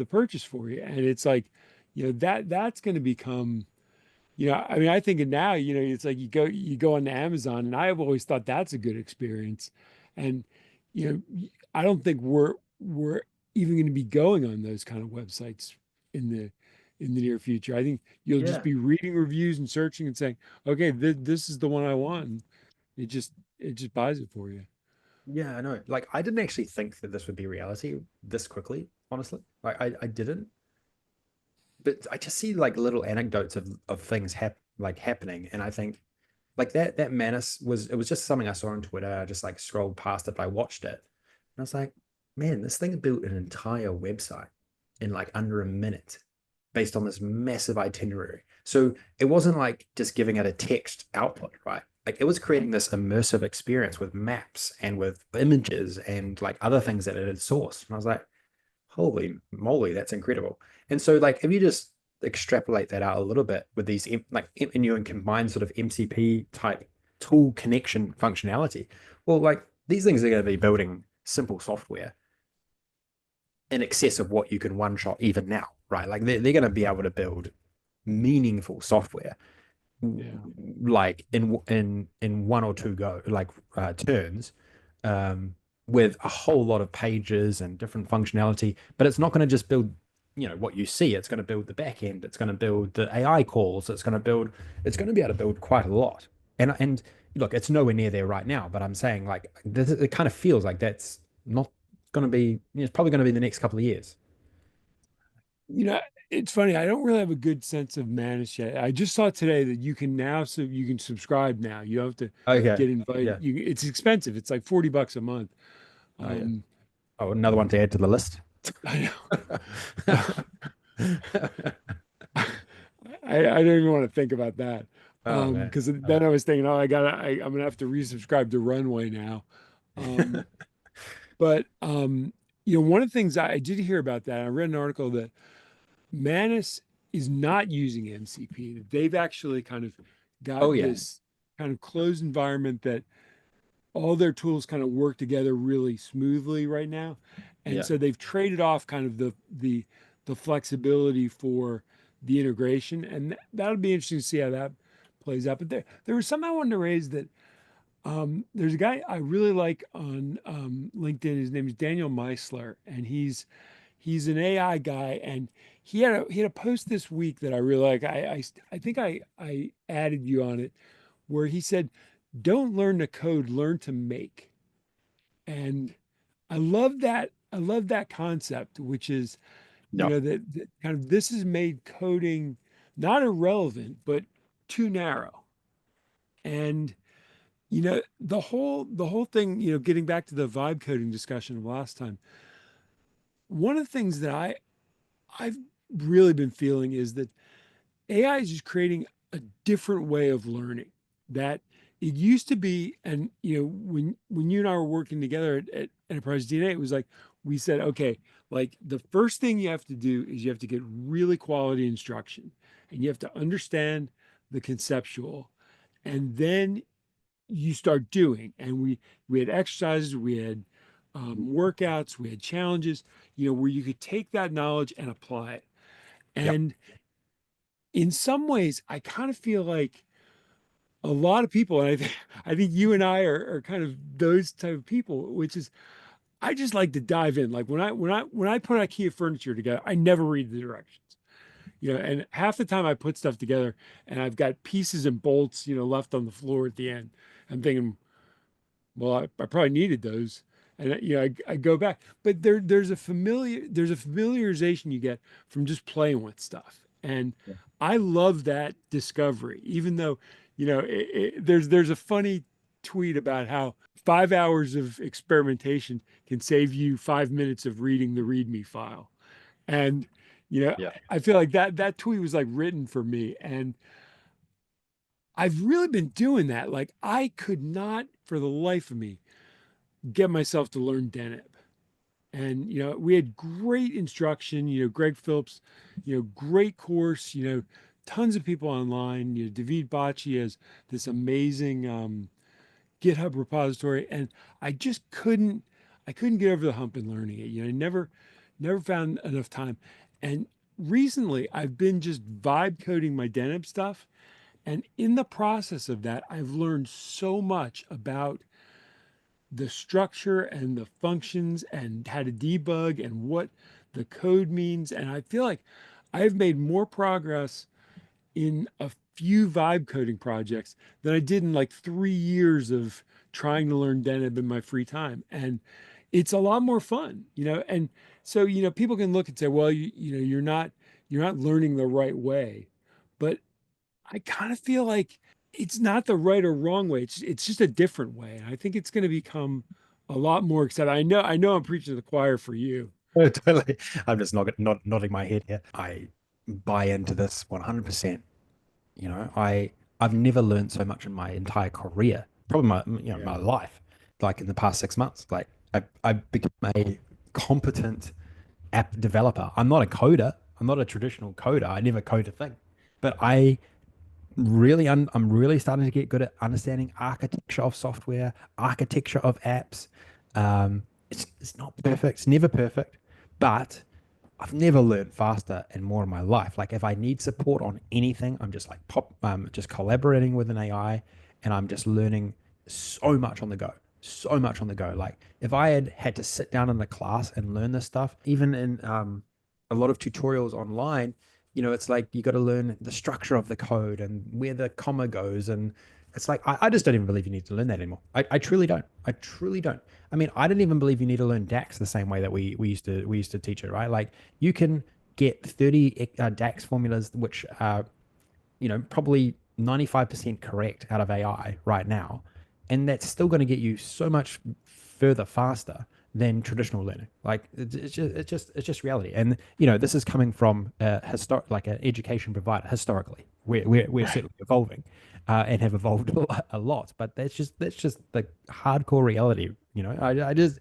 purchase for you. And it's like, that's going to become, I mean, I think of now, it's like you go on Amazon, and I've always thought that's a good experience. And I don't think we're even going to be going on those kind of websites in the near future. I think you'll just Yeah. be reading reviews and searching and saying, okay, this is the one I want. And it just buys it for you. Yeah, I know. Like, I didn't actually think that this would be reality this quickly, honestly. Like, I didn't. But I just see like little anecdotes of things happening, and I think like that Manus was it was just something I saw on Twitter. I just like scrolled past it, but I watched it, and I was like, man, this thing built an entire website in like under a minute based on this massive itinerary. So it wasn't like just giving it a text output, right? Like it was creating this immersive experience with maps and with images and like other things that it had sourced. And I was like, holy moly, that's incredible. And so, like, if you just extrapolate that out a little bit with these, and you combine sort of MCP type tool connection functionality, well, like, these things are going to be building simple software in excess of what you can one shot even now, right? Like, they're going to be able to build meaningful software Yeah. like in one or two turns, um, with a whole lot of pages and different functionality. But it's not going to just build, what you see. It's going to build the back end. It's going to build the AI calls. It's going to be able to build quite a lot. And look, it's nowhere near there right now. But I'm saying like it kind of feels like that's not going to be. It's probably going to be the next couple of years. You know, it's funny. I don't really have a good sense of Manus yet. I just saw today that you can subscribe now. You don't have to Okay. get invited. Yeah. It's expensive. It's like $40 a month. Oh yeah. Um, Oh, another one to add to the list. I know. I don't even want to think about that. Oh man. Because then I was thinking, oh, I'm gonna have to resubscribe to Runway now. Um, but one of the things I did hear about that, I read an article that Manus is not using MCP. That they've actually kind of Oh got yeah. this kind of closed environment that all their tools kind of work together really smoothly right now. And Yeah. so they've traded off kind of the flexibility for the integration. And that'll be interesting to see how that plays out. But there was something I wanted to raise that there's a guy I really like on LinkedIn. His name is Daniel Meisler, and he's an AI guy, and he had a post this week that I really like. I think I added you on it, where he said, "Don't learn to code, learn to make." And I love that. I love that concept, which is, Yeah. that kind of this has made coding not irrelevant, but too narrow. And the whole thing, getting back to the vibe coding discussion of last time, one of the things that I've really been feeling is that AI is just creating a different way of learning. That it used to be, and when you and I were working together at Enterprise DNA, it was like we said, okay, like the first thing you have to do is you have to get really quality instruction, and you have to understand the conceptual, and then you start doing. And we had exercises, we had workouts, we had challenges, where you could take that knowledge and apply it. Yep. And in some ways, I kind of feel like a lot of people, and I think you and I are kind of those type of people, which is I just like to dive in. Like when I put IKEA furniture together, I never read the directions. And half the time I put stuff together and I've got pieces and bolts, left on the floor at the end. I'm thinking, well, I probably needed those. And I go back, but there's a familiarization you get from just playing with stuff. And Yeah. I love that discovery, even though, there's a funny tweet about how 5 hours of experimentation can save you 5 minutes of reading the README file. And, Yeah. I feel like that tweet was like written for me. And I've really been doing that. Like I could not for the life of me get myself to learn Deneb. And, we had great instruction, Greg Phillips, great course, tons of people online. David Bocci has this amazing GitHub repository. And I couldn't get over the hump in learning it. Never found enough time. And recently I've been just vibe coding my Deneb stuff. And in the process of that, I've learned so much about the structure and the functions and how to debug and what the code means. And I feel like I've made more progress in a few vibe coding projects than I did in like 3 years of trying to learn Deneb in my free time. And it's a lot more fun, And so, people can look and say, well, you're not learning the right way. But I kind of feel like it's not the right or wrong way. It's just a different way. And I think it's going to become a lot more accepted. I know I'm preaching to the choir for you. Totally. I'm just nodding my head here. I buy into this 100%. I've never learned so much in my entire career, probably my Yeah. life, like in the past 6 months. Like I've become a competent app developer. I'm not a coder. I'm not a traditional coder. I never code a thing, but I'm really starting to get good at understanding architecture of software, architecture of apps. It's not perfect. It's never perfect, but I've never learned faster and more in my life. Like if I need support on anything, I'm just like just collaborating with an AI, and I'm just learning so much on the go, so much on the go. Like if I had to sit down in the class and learn this stuff, even in a lot of tutorials online, it's like you got to learn the structure of the code and where the comma goes. And it's like, I just don't even believe you need to learn that anymore. I truly don't. I truly don't. I mean, I don't even believe you need to learn DAX the same way that we used to teach it, right? Like you can get 30 DAX formulas, which are, probably 95% correct out of AI right now. And that's still going to get you so much further faster than traditional learning. Like it's just reality. And this is coming from like an education provider historically. We're Right. certainly evolving, and have evolved a lot. But that's just the hardcore reality. I just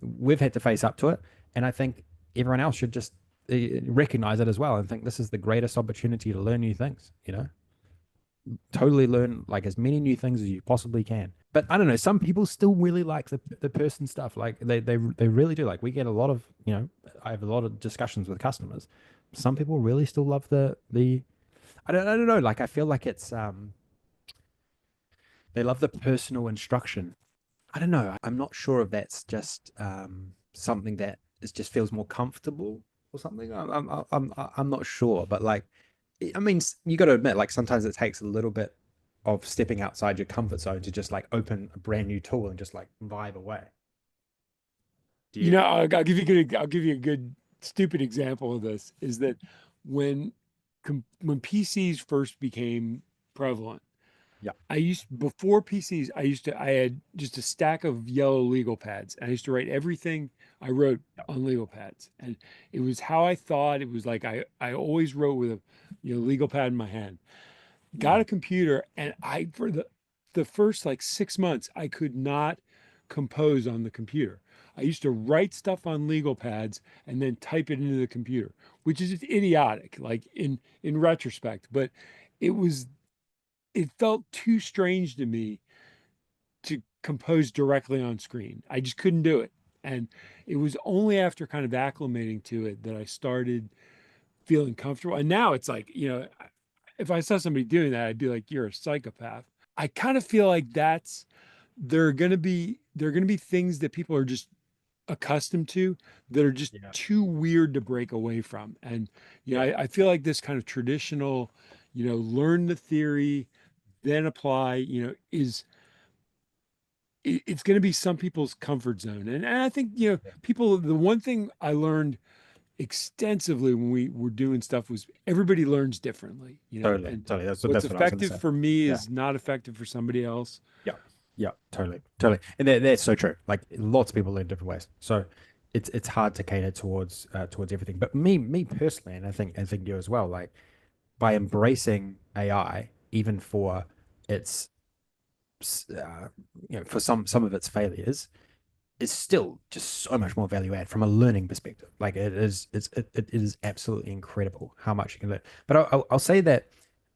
we've had to face up to it, and I think everyone else should just recognize it as well and think this is the greatest opportunity to learn new things. Totally learn like as many new things as you possibly can. But I don't know, some people still really like the person stuff. Like they really do. Like we get a lot of, I have a lot of discussions with customers. Some people really still love the I don't know, like I feel like it's they love the personal instruction. I don't know. I'm not sure if that's just something that is just feels more comfortable or something. I'm not sure, but like, I mean, you got to admit, like sometimes it takes a little bit of stepping outside your comfort zone to just like open a brand new tool and just like vibe away. Do you? I'll give you a good stupid example of this is that when when PCs first became prevalent, Yeah. before PCs, I had just a stack of yellow legal pads. And I used to write everything I wrote Yeah. on legal pads. And it was how I thought. It was like I always wrote with a legal pad in my hand. Got a computer, and I for the first like 6 months, I could not compose on the computer. I used to write stuff on legal pads and then type it into the computer, which is just idiotic, like in retrospect. But it was it felt too strange to me to compose directly on screen. I just couldn't do it. And it was only after kind of acclimating to it that I started feeling comfortable. And now it's like, if I saw somebody doing that, I'd be like, you're a psychopath. I kind of feel like there are gonna be things that people are just accustomed to that are just Yeah. too weird to break away from. And Yeah. I feel like this kind of traditional, learn the theory, then apply, it's going to be some people's comfort zone. And I think, Yeah. people, the one thing I learned extensively when we were doing stuff was everybody learns differently, Totally. and Totally. That's what what's that's what I was going to effective say. for me Yeah. is not effective for somebody else. Yeah. Yeah, totally, totally, and that's so true. Like lots of people learn different ways, so it's hard to cater towards everything. But me personally, and I think you as well. Like by embracing AI, even for its for some of its failures, is still just so much more value add from a learning perspective. Like it is absolutely incredible how much you can learn. But I'll say that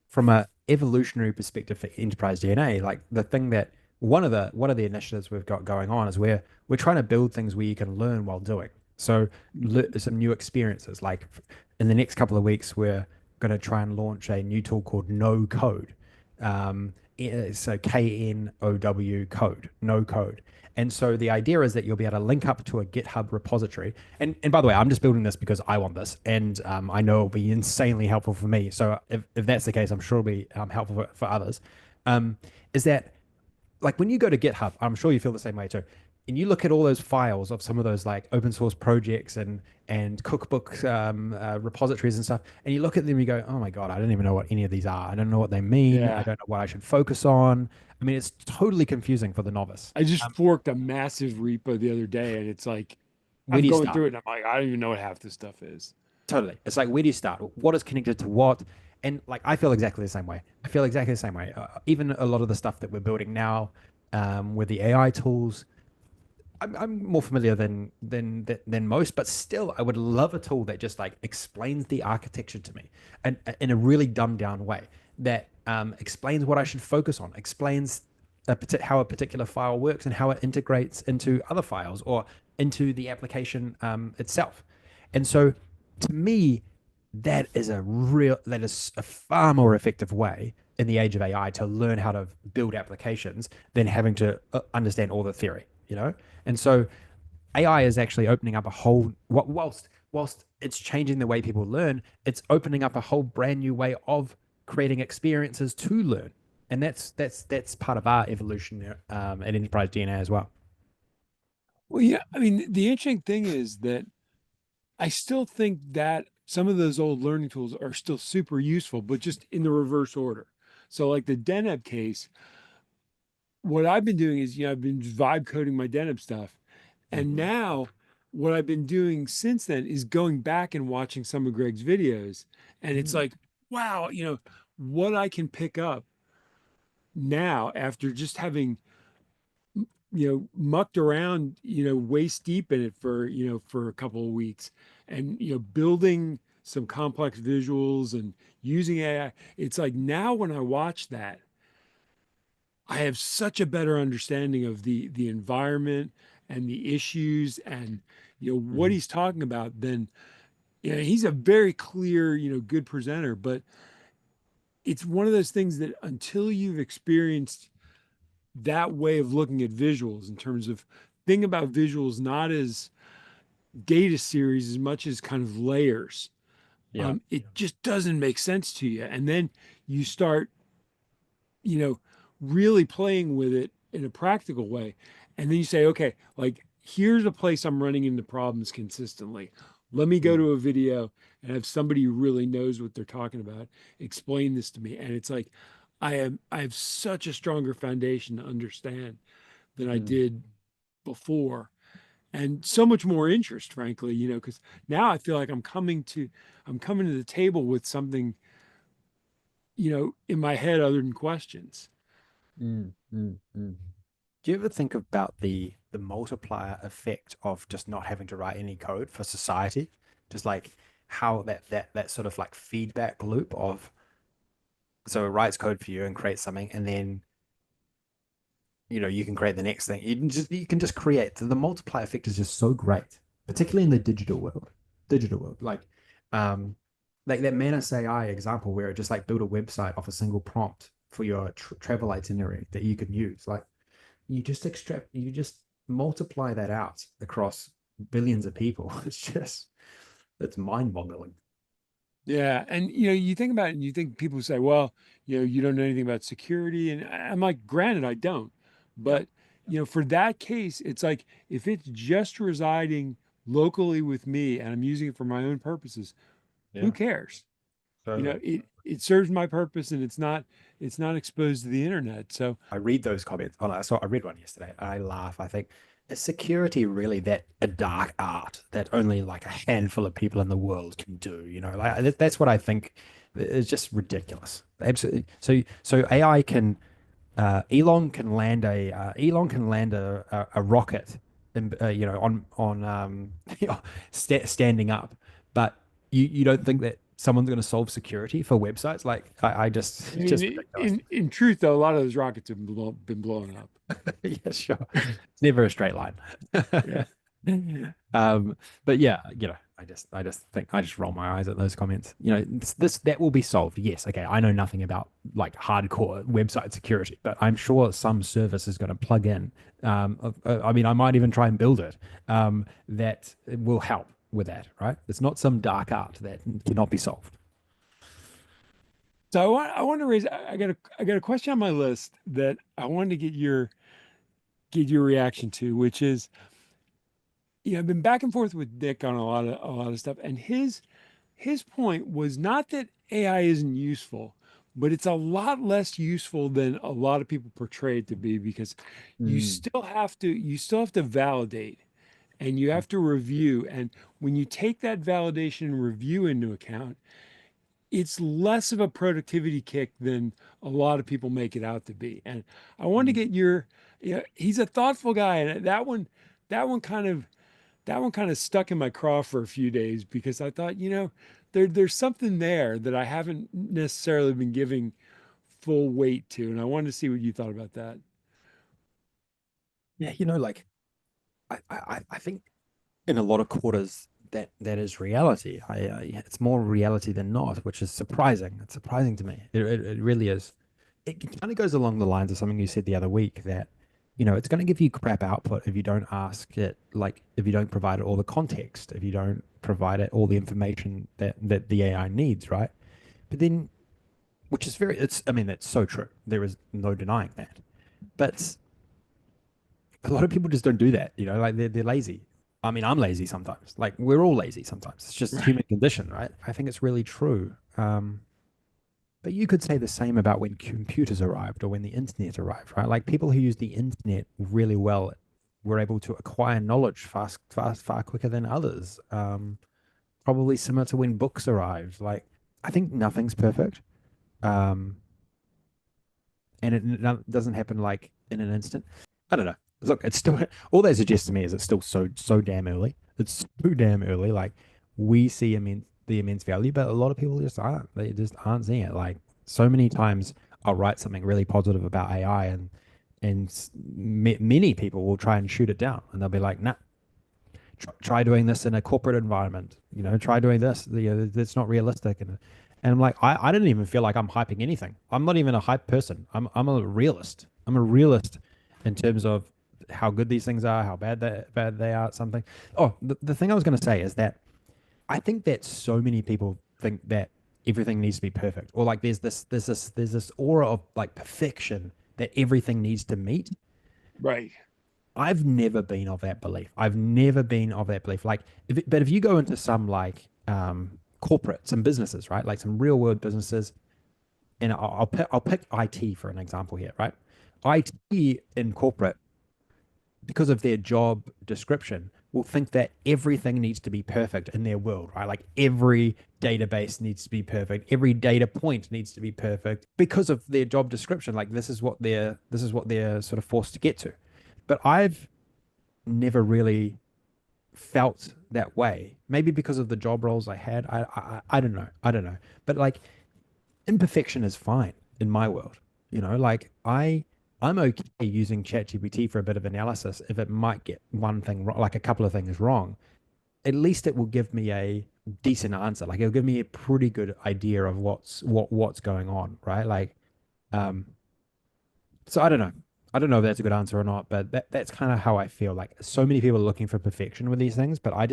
from a evolutionary perspective for enterprise DNA, like the thing that one of the initiatives we've got going on is we're trying to build things where you can learn while doing. So some new experiences. Like in the next couple of weeks, we're going to try and launch a new tool called No Code. So KNOW code, no code. And so the idea is that you'll be able to link up to a GitHub repository. And by the way, I'm just building this because I want this, and I know it'll be insanely helpful for me. So if that's the case, I'm sure it'll be helpful for others. Is that like when you go to GitHub, I'm sure you feel the same way too. And you look at all those files of some of those like open source projects and cookbook repositories and stuff, and you look at them and you go, oh my God, I don't even know what any of these are. I don't know what they mean. I Yeah. don't know what I should focus on. I mean, it's totally confusing for the novice. I just forked a massive repo the other day, and it's like Where I'm do you going start? through it, and I'm like, I don't even know what half this stuff is. Totally. It's like, where do you start? What is connected to what? And like, I feel exactly the same way. I feel exactly the same way. Even a lot of the stuff that we're building now with the AI tools, I'm more familiar than most, but still, I would love a tool that just like explains the architecture to me, and in a really dumbed down way that explains what I should focus on, explains how a particular file works and how it integrates into other files or into the application itself. And so, to me, that is a far more effective way in the age of AI to learn how to build applications than having to understand all the theory. And so AI is actually opening up a whole whilst it's changing the way people learn, it's opening up a whole brand new way of creating experiences to learn. And that's part of our evolution at Enterprise DNA as well. Well, yeah, I mean, the interesting thing is that I still think that some of those old learning tools are still super useful, but just in the reverse order. So, like the Deneb case, what I've been doing is, I've been vibe coding my Deneb stuff. And Mm-hmm. now what I've been doing since then is going back and watching some of Greg's videos. And it's Mm, like, wow, what I can pick up now after just having mucked around, waist deep in it for a couple of weeks and, building some complex visuals and using AI. It's like now when I watch that, I have such a better understanding of the environment and the issues and, what mm, he's talking about than, he's a very clear, good presenter, but it's one of those things that until you've experienced that way of looking at visuals in terms of think about visuals not as data series as much as kind of layers. yeah. It just doesn't make sense to you. And then you start, you know, really playing with it in a practical way. And then you say, okay, like here's a place I'm running into problems consistently. Let me go Mm, to a video and have somebody who really knows what they're talking about explain this to me. And it's like I have such a stronger foundation to understand than I mm, did before. And so much more interest, frankly, because now I feel like I'm coming to the table with something, in my head other than questions. mm. Do you ever think about the multiplier effect of just not having to write any code for society? Just like how that sort of like feedback loop of so it writes code for you and creates something, and then you can create the next thing. You can just create. The multiplier effect is just so great, particularly in the digital world. Digital world, like that Manus AI example where it just like built a website off a single prompt for your travel itinerary that you can use. Like you just multiply that out across billions of people. It's mind-boggling. Yeah. And, you think about it and you think people say, well, you don't know anything about security. And I'm like, granted, I don't. Yeah, But, for that case, it's like if it's just residing locally with me and I'm using it for my own purposes, who yeah, cares? Totally. It serves my purpose, and it's not exposed to the internet. So I read those comments. Oh, no, I read one yesterday. I laugh. I think, is security really that a dark art that only like a handful of people in the world can do? You know, like that's what I think. It's just ridiculous. Absolutely. So AI can Elon can land a rocket in, you know, on standing up, but you don't think that someone's going to solve security for websites? Like I just I it's just mean, ridiculous. in truth, though, a lot of those rockets have been blown up. Yeah, sure. It's never a straight line. Yeah. Um, but yeah, you know, I just think I just roll my eyes at those comments. You know, this that will be solved. Yes, okay. I know nothing about like hardcore website security, but I'm sure some service is going to plug in. I mean, I might even try and build it. That will help with that, right? It's not some dark art that cannot be solved. So I want to raise. I got a question on my list that I wanted to get your reaction to, which is, I've been back and forth with Dick on a lot of stuff, and his point was not that AI isn't useful, but it's a lot less useful than a lot of people portray it to be, because Mm. you still have to validate, and you have to review, and when you take that validation and review into account, it's less of a productivity kick than a lot of people make it out to be. And I want to Mm. get your, he's a thoughtful guy, and that one kind of that one kind of stuck in my craw for a few days, because I thought, there's something there that I haven't necessarily been giving full weight to, and I wanted to see what you thought about that. Yeah, you know, like I think in a lot of quarters that is reality. Yeah, it's more reality than not, which is surprising. It's surprising to me. It really is. It kind of goes along the lines of something you said the other week that, you know, it's going to give you crap output if you don't ask it, like if you don't provide it all the context, if you don't provide it all the information that the AI needs, right? But then, which is I mean, that's so true. There is no denying that. But a lot of people just don't do that, you know, like they're lazy. I mean, I'm lazy sometimes. Like we're all lazy sometimes. It's just Right. human condition, right? I think it's really true. But you could say the same about when computers arrived or when the internet arrived, right? Like people who use the internet really well were able to acquire knowledge far quicker than others. Probably similar to when books arrived. Like I think nothing's perfect. Um, and doesn't happen like in an instant. I don't know. Look, it's still all that suggests to me is it's still so damn early. It's so damn early. Like we see the immense value, but a lot of people just aren't. They just aren't seeing it. Like so many times, I'll write something really positive about AI, and many people will try and shoot it down, and they'll be like, "Nah, try doing this in a corporate environment. You know, try doing this. You know, it's not realistic." And I'm like, I didn't even feel like I'm hyping anything. I'm not even a hype person. I'm a realist. I'm a realist in terms of how good these things are, how bad they are at something. Oh, the thing I was going to say is that I think that so many people think that everything needs to be perfect, or like there's this aura of like perfection that everything needs to meet. Right. I've never been of that belief. I've never been of that belief. Like, but if you go into some like corporate, some businesses, right? Like some real world businesses, and I'll pick IT for an example here, right? IT in corporate, because of their job description, will think that everything needs to be perfect in their world, right? Like every database needs to be perfect, every data point needs to be perfect because of their job description. Like this is what they're sort of forced to get to. But I've never really felt that way. Maybe because of the job roles I had. I don't know. I don't know. But like imperfection is fine in my world. You know, like I'm okay using ChatGPT for a bit of analysis if it might get one thing wrong, like a couple of things wrong. At least it will give me a decent answer. Like it'll give me a pretty good idea of what's going on, right? Like um so I don't know. I don't know if that's a good answer or not, but that's kind of how I feel. Like so many people are looking for perfection with these things, but I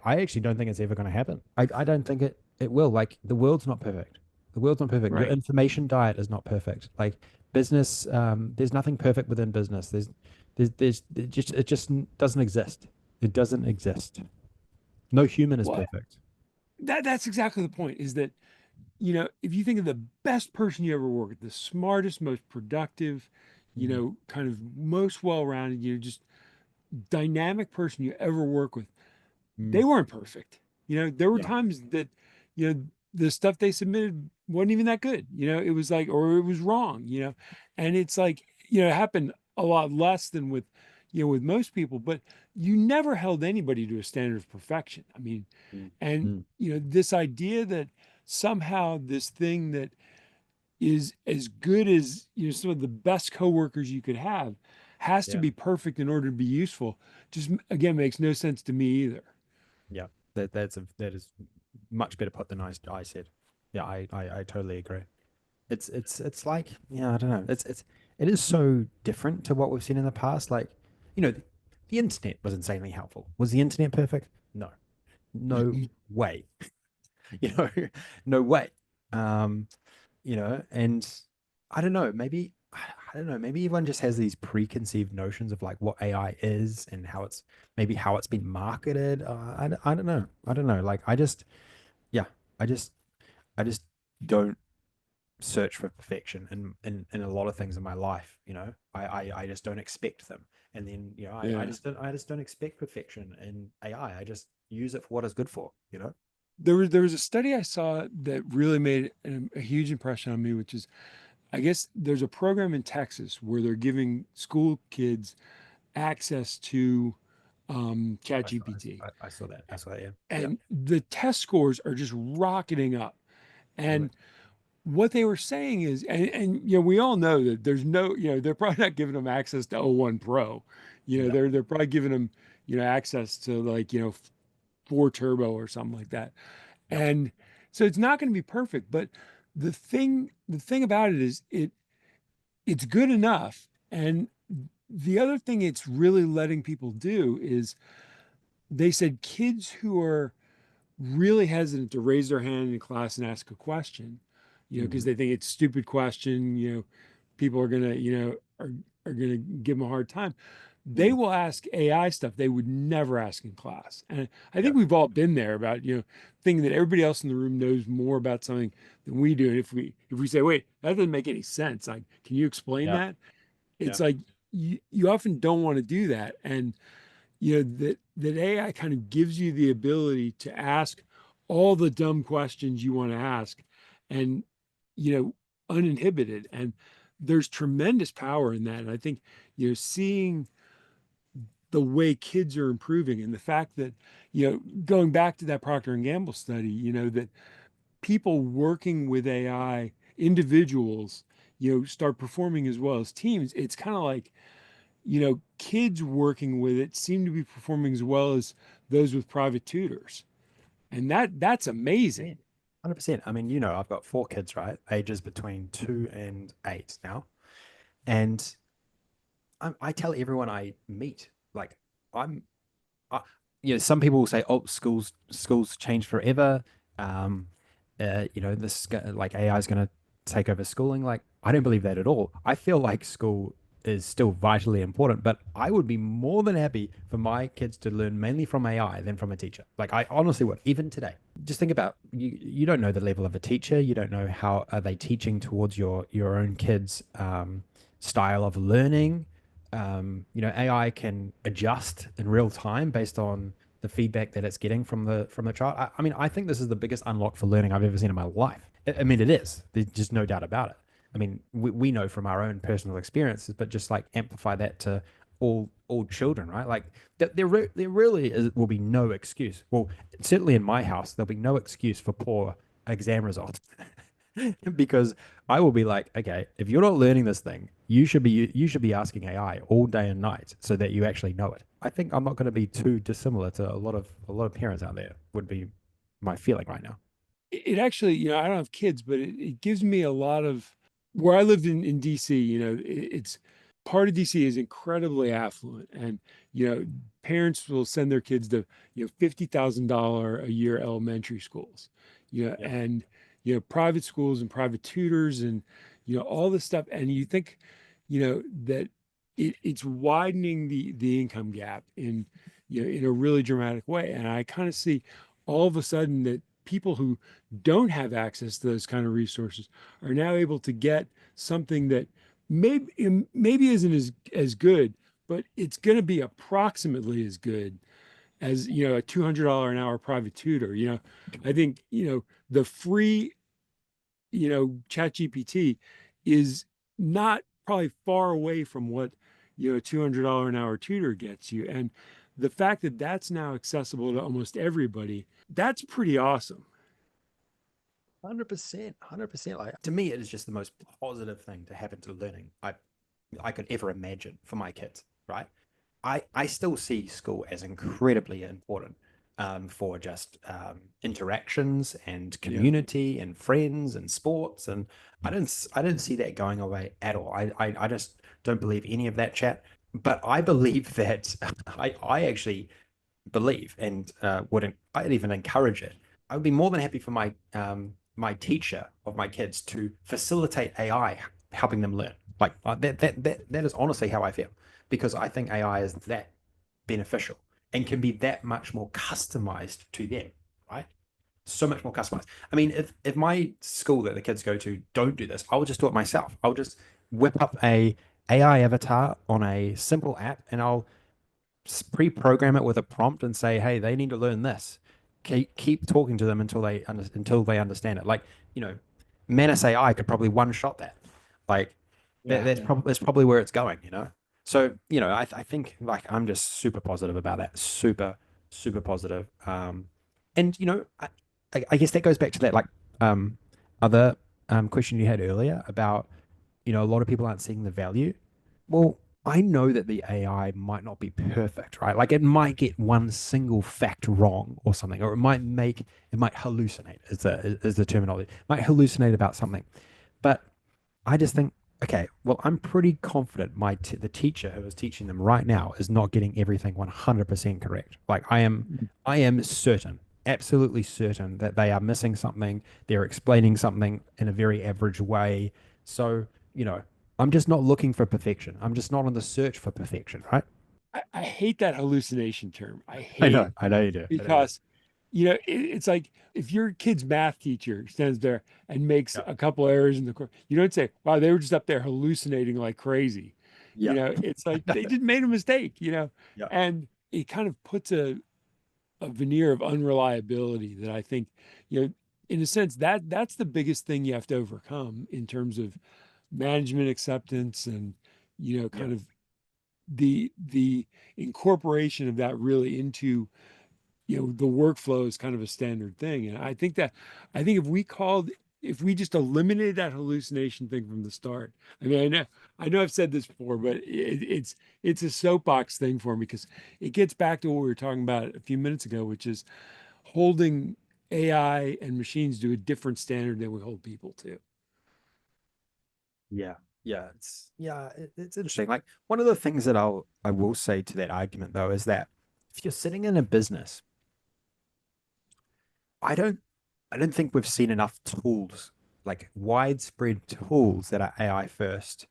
actually don't think it's ever going to happen. I don't think it will. Like the world's not perfect. The world's not perfect. Your Right. information diet is not perfect. Like business, there's nothing perfect within business. It just doesn't exist. It doesn't exist. No human is Well, perfect. that's exactly the point, is that if you think of the best person you ever work with, the smartest, most productive, Mm, kind of most well-rounded, just dynamic person you ever work with, they mm, weren't perfect. There were yeah. times that, the stuff they submitted wasn't even that good. It was like, or it was wrong, and it's like, it happened a lot less than with most people, but you never held anybody to a standard of perfection. I mean, Mm, and, mm, this idea that somehow this thing that is as good as, some of the best coworkers you could have has to yeah. be perfect in order to be useful, just again makes no sense to me either. Yeah. That is much better put than I said. Yeah, I totally agree. It's like, yeah, I don't know. It is so different to what we've seen in the past. Like, the internet was insanely helpful. Was the internet perfect? No. No way. You know, no way. Um, and I don't know, I don't know, maybe everyone just has these preconceived notions of like what AI is and how it's been marketed. I don't know. I don't know. Like yeah, I just, I just don't search for perfection in a lot of things in my life. I just don't expect them. And then, Yeah. I just don't expect perfection in AI. I just use it for what it's good for. There was a study I saw that really made a huge impression on me, which is, I guess there's a program in Texas where they're giving school kids access to ChatGPT, I saw that. I saw that. Yeah. Yeah. and the test scores are just rocketing up. Really. And what they were saying is, and we all know that there's no, they're probably not giving them access to O1 Pro. Yeah. They're probably giving them, access to like, 4 turbo or something like that. Yep. And so it's not going to be perfect, but the thing about it is it's good enough. And the other thing it's really letting people do is, they said kids who are really hesitant to raise their hand in class and ask a question, because Mhm. they think it's a stupid question, people are gonna, are gonna give them a hard time. They Mm. will ask AI stuff they would never ask in class. And I Yeah. think we've all been there about, thinking that everybody else in the room knows more about something than we do. And if we say, wait, that doesn't make any sense. Like, can you explain Yeah. that? Yeah. It's like you often don't want to do that. And that AI kind of gives you the ability to ask all the dumb questions you want to ask, and you know uninhibited. And there's tremendous power in that. And I think, seeing the way kids are improving, and the fact that, going back to that Procter and Gamble study, that people working with AI, individuals, start performing as well as teams. It's kind of like, kids working with it seem to be performing as well as those with private tutors. And that's amazing. 100%. I mean, I've got four kids, right? Ages between 2 and 8 now. And I tell everyone I meet, like, I'm some people will say, "Oh, schools change forever." Um, like AI is going to take over schooling. Like, I don't believe that at all. I feel like school is still vitally important, but I would be more than happy for my kids to learn mainly from AI than from a teacher. Like, I honestly would, even today. Just think about you. You don't know the level of a teacher. You don't know how are they teaching towards your own kids' style of learning. AI can adjust in real time based on the feedback that it's getting from the child. I mean, I think this is the biggest unlock for learning I've ever seen in my life. I mean, it is. There's just no doubt about it. I mean, we know from our own personal experiences, but just like amplify that to all children, right? Like there really will be no excuse. Well, certainly in my house, there'll be no excuse for poor exam results. Because I will be like, okay, if you're not learning this thing, you should be asking AI all day and night so that you actually know it. I think I'm not going to be too dissimilar to a lot of parents out there would be my feeling right now. It actually, I don't have kids, but it gives me a lot of, where I lived in DC, it's part of DC is incredibly affluent. And, parents will send their kids to, $50,000 a year elementary schools, Yeah. and, private schools and private tutors, and, all this stuff. And you think, that it's widening the income gap in a really dramatic way. And I kind of see all of a sudden that people who don't have access to those kind of resources are now able to get something that maybe isn't as good, but it's going to be approximately as good as, a $200 an hour private tutor. I think, the free, ChatGPT is not probably far away from what, a $200 an hour tutor gets you. And the fact that that's now accessible to almost everybody, that's pretty awesome. 100%, 100%. Like to me, it is just the most positive thing to happen to learning I could ever imagine for my kids, right? I still see school as incredibly important for just interactions and Yeah. community and friends and sports, and I didn't see that going away at all. I just don't believe any of that chat. But I believe that I actually believe and wouldn't I'd even encourage it. I would be more than happy for my teacher of my kids to facilitate AI helping them learn. Like that is honestly how I feel, because I think AI is that beneficial and can be that much more customized to them, right? So much more customized. I mean, if my school that the kids go to don't do this, I'll just do it myself. I'll just whip up a AI avatar on a simple app, and I'll pre-program it with a prompt and say, hey, they need to learn this. Keep talking to them until they understand it. Like, you know, Manus AI could probably one shot that. Like Yeah. that's probably where it's going, you know. So, you know, I think like I'm just super positive about that. Super positive. And you know, I guess that goes back to that like other question you had earlier about, you know, a lot of people aren't seeing the value. Well, I know that the AI might not be perfect, right? Like it might get one single fact wrong or something, or it might hallucinate is the terminology. It might hallucinate about something. But I just think, okay, well, I'm pretty confident the teacher who is teaching them right now is not getting everything 100% correct. Like I am certain, absolutely certain that they are missing something. They're explaining something in a very average way. So, you know, I'm just not looking for perfection. I'm just not on the search for perfection, right? I hate that hallucination term. I hate it I know you do. I know you do. because, it's like if your kid's math teacher stands there and makes Yeah. a couple errors in the course, you don't say, wow, they were just up there hallucinating like crazy. Yeah. It's like they just made a mistake, Yeah. and it kind of puts a veneer of unreliability that I think, in a sense, that's the biggest thing you have to overcome in terms of management acceptance and, Yeah. kind of the incorporation of that really into, the workflow is kind of a standard thing. And I think if we just eliminated that hallucination thing from the start. I mean, I know I've said this before, but it's a soapbox thing for me because it gets back to what we were talking about a few minutes ago, which is holding AI and machines to a different standard than we hold people to. Yeah, it's interesting. Like one of the things that I will say to that argument though is that if you're sitting in a business, I don't I don't think we've seen enough tools, like widespread tools that are AI first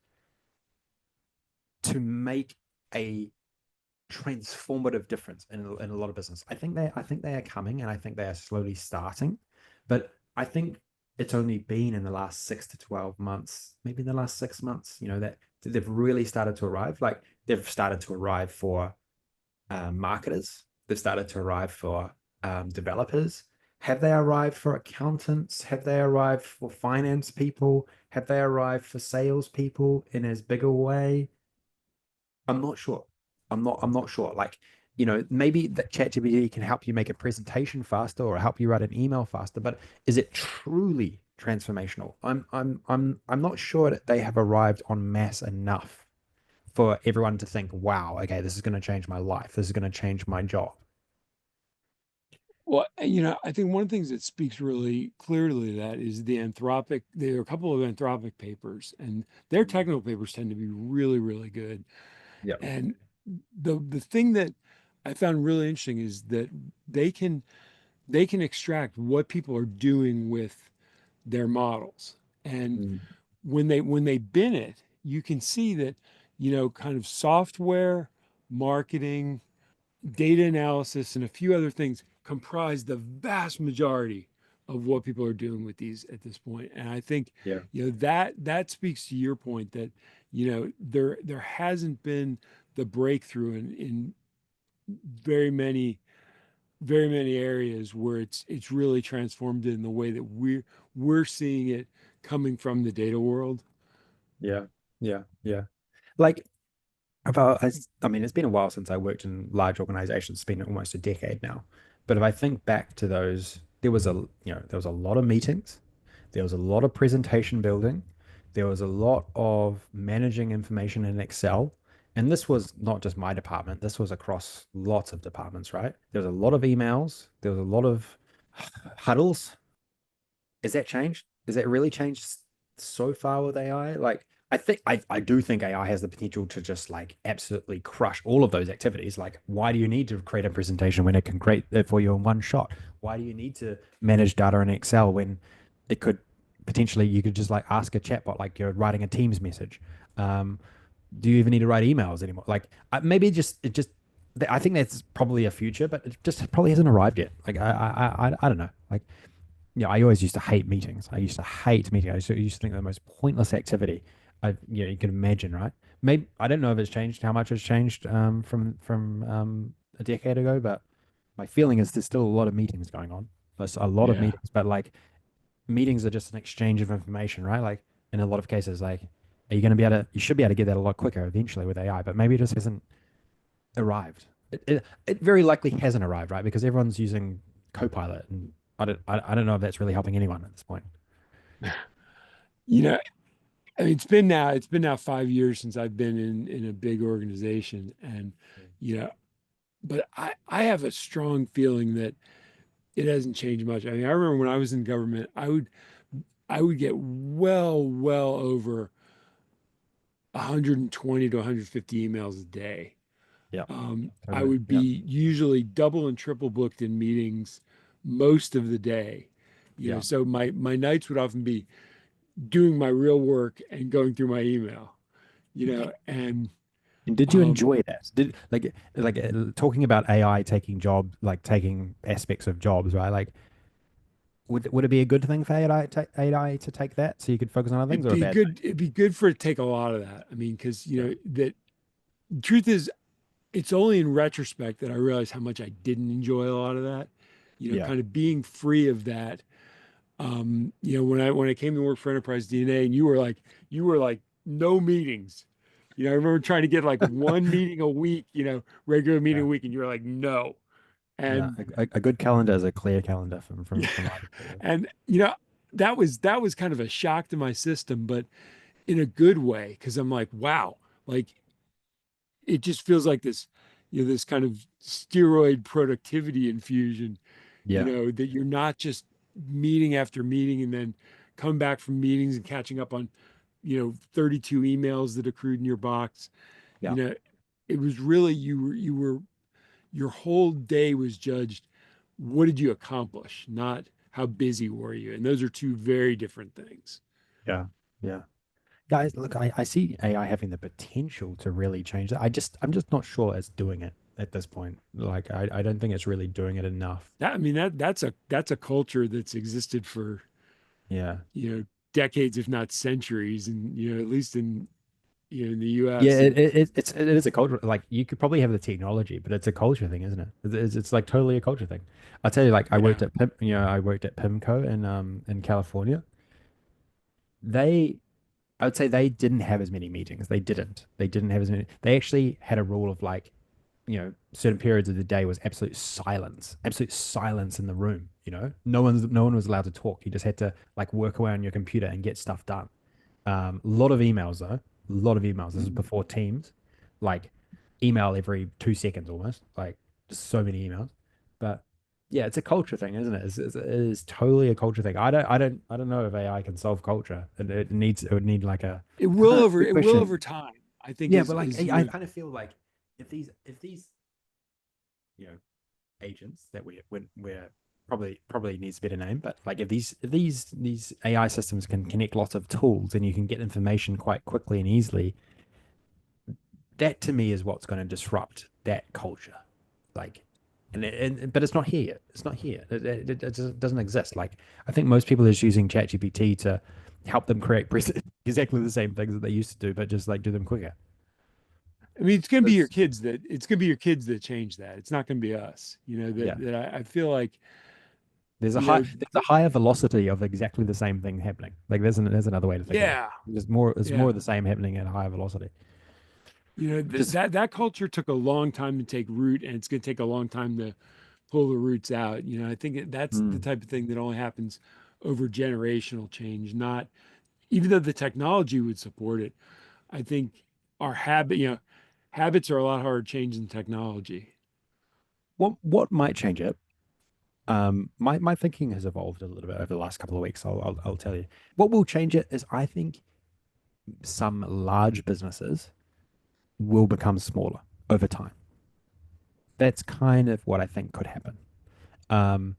to make a transformative difference in a lot of business. I think they are coming and I think they are slowly starting, but I think it's only been in the last 6 to 12 months, maybe in the last 6 months, you know, that they've really started to arrive. Like they've started to arrive for marketers. They've started to arrive for developers. Have they arrived for accountants? Have they arrived for finance people? Have they arrived for salespeople in as big a way? I'm not sure. I'm not sure. Like, you know, maybe that ChatGPT can help you make a presentation faster or help you write an email faster, but is it truly transformational? I'm not sure that they have arrived en masse enough for everyone to think, wow, okay, this is going to change my life. This is going to change my job. Well, I think one of the things that speaks really clearly to that is there are a couple of Anthropic papers, and their technical papers tend to be really, really good. Yeah. And the thing that I found really interesting is that they can they can extract what people are doing with their models. And Mm. when they bin it, you can see that, kind of software, marketing, data analysis, and a few other things comprise the vast majority of what people are doing with these at this point. And I think, Yeah. that speaks to your point that, there hasn't been the breakthrough in very many very many areas where it's really transformed in the way that we're seeing it coming from the data world. Yeah. Yeah. Yeah. Like about, I mean, it's been a while since I worked in large organizations. It's been almost a decade now. But if I think back to those, there was a lot of meetings. There was a lot of presentation building. There was a lot of managing information in Excel. And this was not just my department. This was across lots of departments, right? There was a lot of emails. There was a lot of huddles. Is that changed? Is that really changed so far with AI? Like, I do think AI has the potential to just like absolutely crush all of those activities. Like, why do you need to create a presentation when it can create it for you in one shot? Why do you need to manage data in Excel when it could potentially you could just like ask a chatbot like you're writing a Teams message? Um, do you even need to write emails anymore? Like, maybe it just I think that's probably a future, but it just probably hasn't arrived yet. Like, I don't know. Like, I always used to hate meetings. I used to hate meetings. I used to think they're the most pointless activity. You can imagine, right? Maybe I don't know if it's changed, how much it's changed from a decade ago, but my feeling is there's still a lot of meetings going on. There's a lot of Yeah. meetings, but like meetings are just an exchange of information, right? Like in a lot of cases, like are you going to be able to? You should be able to get that a lot quicker eventually with AI, but maybe it just hasn't arrived. It very likely hasn't arrived, right? Because everyone's using Copilot, and I don't know if that's really helping anyone at this point. you know I mean, it's been now 5 years since I've been in a big organization, and you know but I have a strong feeling that it hasn't changed much. I mean, I remember when I was in government, I would get well over 120 to 150 emails a day. Yeah, I totally. would Yeah, be usually double and triple booked in meetings most of the day. yeah. So my nights would often be doing my real work and going through my email. And And did you um, enjoy that? Did talking about AI taking jobs, like taking aspects of jobs, right? Like, would it be a good thing for AI to take that so you could focus on other things, it'd or a be bad thing? good. It'd be good for it to take a lot of that. I mean, because Yeah, that the truth is, it's only in retrospect that I realized how much I didn't enjoy a lot of that. yeah. Kind of being free of that. When I came to work for Enterprise DNA, and you were like no meetings. I remember trying to get like one meeting a week, regular meeting Yeah. a week, and you're like no. No, And a good calendar is a clear calendar from yeah, my perspective. and that was kind of a shock to my system, but in a good way, because I'm like, wow, like it just feels like this kind of steroid productivity infusion, Yeah, that you're not just meeting after meeting and then come back from meetings and catching up on, 32 emails that accrued in your box. You yeah, know, it was really your whole day was judged. What did you accomplish? Not how busy were you? And those are two very different things. yeah, yeah. Guys, look, I see AI having the potential to really change that. I'm just not sure it's doing it at this point. Like, I don't think it's really doing it enough. I mean, that's a culture that's existed for, Yeah. decades, if not centuries, and at least in the Yeah, U.S. And it is a culture. Like you could probably have the technology, but it's a culture thing, isn't it? It's like totally a culture thing. I'll tell you, like yeah, I worked at Pimco in California. They I would say they didn't have as many meetings. They didn't. They didn't have as many. They actually had a rule of like, certain periods of the day was absolute silence in the room. No one was allowed to talk. You just had to like work away on your computer and get stuff done. A lot of emails though. A lot of emails. This is before Teams. Like email every 2 seconds almost. Like just so many emails. But yeah, it's a culture thing, isn't it? It is totally a culture thing. I don't know if AI can solve culture. It would need like a it good will over question. time. I think Yeah, is but like is I kind of feel like if these you know agents that we're probably needs a better name, but like if these AI systems can connect lots of tools and you can get information quite quickly and easily, that to me is what's going to disrupt that culture. Like But it's not here yet. It's not here. It just doesn't exist. Like I think most people are just using ChatGPT to help them create exactly the same things that they used to do, but just like do them quicker. I mean, It's, it's going to be your kids that change that. It's not going to be us. yeah. I feel like, you know, There's a higher velocity of exactly the same thing happening. Like there's another way to think of it. yeah, There's more yeah. of the same happening at a higher velocity. Just That culture took a long time to take root, and it's going to take a long time to pull the roots out. I think that's the mm. type of thing that only happens over generational change, not even though the technology would support it. I think our habits are a lot harder to change than technology. What might change it? My thinking has evolved a little bit over the last couple of weeks. I'll tell you. What will change it is I think some large businesses will become smaller over time. That's kind of what I think could happen. Um,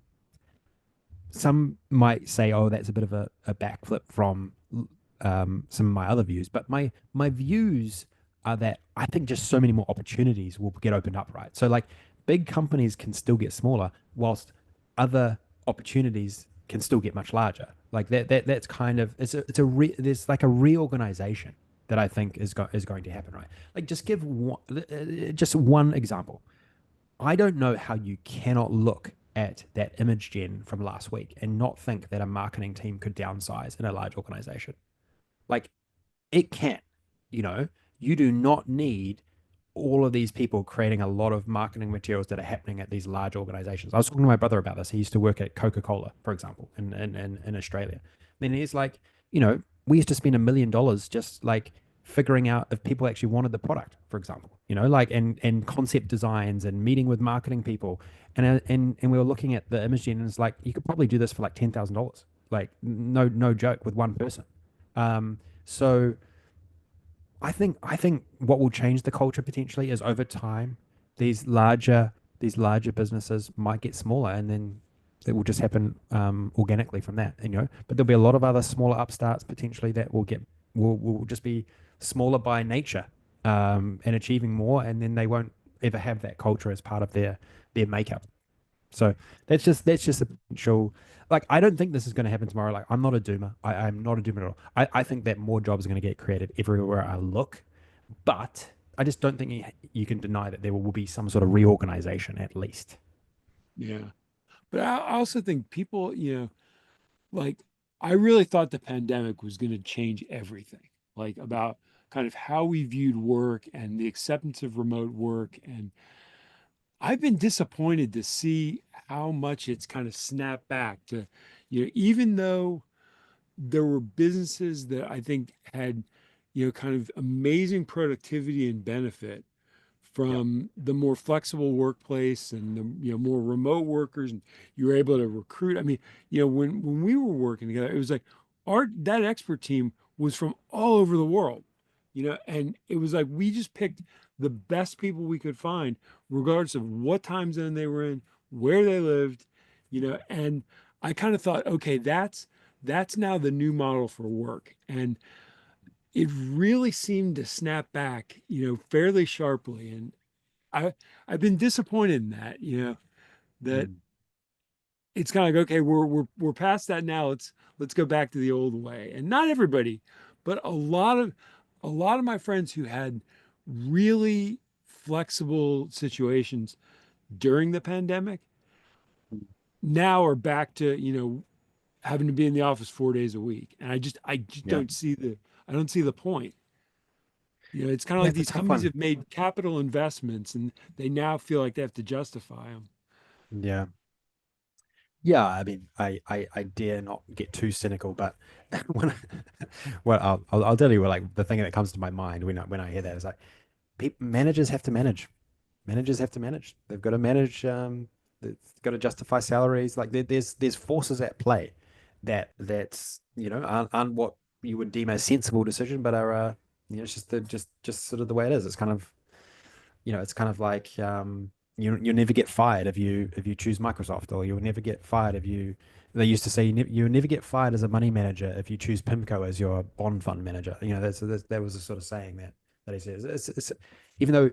some might say, "Oh, that's a bit of a backflip from some of my other views," but my views are that I think just so many more opportunities will get opened up, right? So like big companies can still get smaller, whilst other opportunities can still get much larger. Like that's kind of there's like a reorganization that I think is going to happen, right? Like just one example. I don't know how you cannot look at that image gen from last week and not think that a marketing team could downsize in a large organization. Like it can, you know, you do not need all of these people creating a lot of marketing materials that are happening at these large organizations. I was talking to my brother about this. He used to work at Coca-Cola, for example, in Australia. And he's like, we used to spend $1 million just like figuring out if people actually wanted the product, for example, like and concept designs and meeting with marketing people. And we were looking at the image gen and it's like you could probably do this for like $10,000. Like no joke with one person. So I think what will change the culture potentially is over time, these larger these larger businesses might get smaller, and then it will just happen organically from that. But there'll be a lot of other smaller upstarts potentially that will just be smaller by nature, and achieving more, and then they won't ever have that culture as part of their makeup. So that's just a potential. Like I don't think this is going to happen tomorrow. Like I'm not a doomer. I'm not a doomer at all. I think that more jobs are going to get created everywhere I look, but I just don't think you can deny that there will be some sort of reorganization at least. Yeah. But I also think people, like I really thought the pandemic was going to change everything, like about kind of how we viewed work and the acceptance of remote work. And I've been disappointed to see how much it's kind of snapped back to, even though there were businesses that I think had, kind of amazing productivity and benefit Yeah. from the more flexible workplace and the more remote workers, and you were able to recruit. I mean, when we were working together, it was like our that expert team was from all over the world, and it was like we just picked the best people we could find, regardless of what time zone they were in, where they lived, and I kind of thought, okay, that's now the new model for work. And it really seemed to snap back, fairly sharply. And I I've been disappointed in that, that Mm. it's kind of like, okay, we're past that now. Let's go back to the old way. And not everybody, but a lot of my friends who had really flexible situations during the pandemic now are back to, having to be in the office 4 days a week. And I just Yeah. don't see the point. It's kind of Yeah, like it's a these tough companies one. have made capital investments and they now feel like they have to justify them. Yeah. Yeah, I mean, I dare not get too cynical, but when well, I'll tell you what, like the thing that comes to my mind when I hear that is like managers have to manage. Managers have to manage. They've got to manage. They've got to justify salaries. Like there's forces at play that's aren't what you would deem a sensible decision, but are it's just sort of the way it is. It's kind of like you never get fired if you choose Microsoft, or you'll never get fired if you. They used to say you never get fired as a money manager if you choose PIMCO as your bond fund manager. That was a sort of saying that he says. even though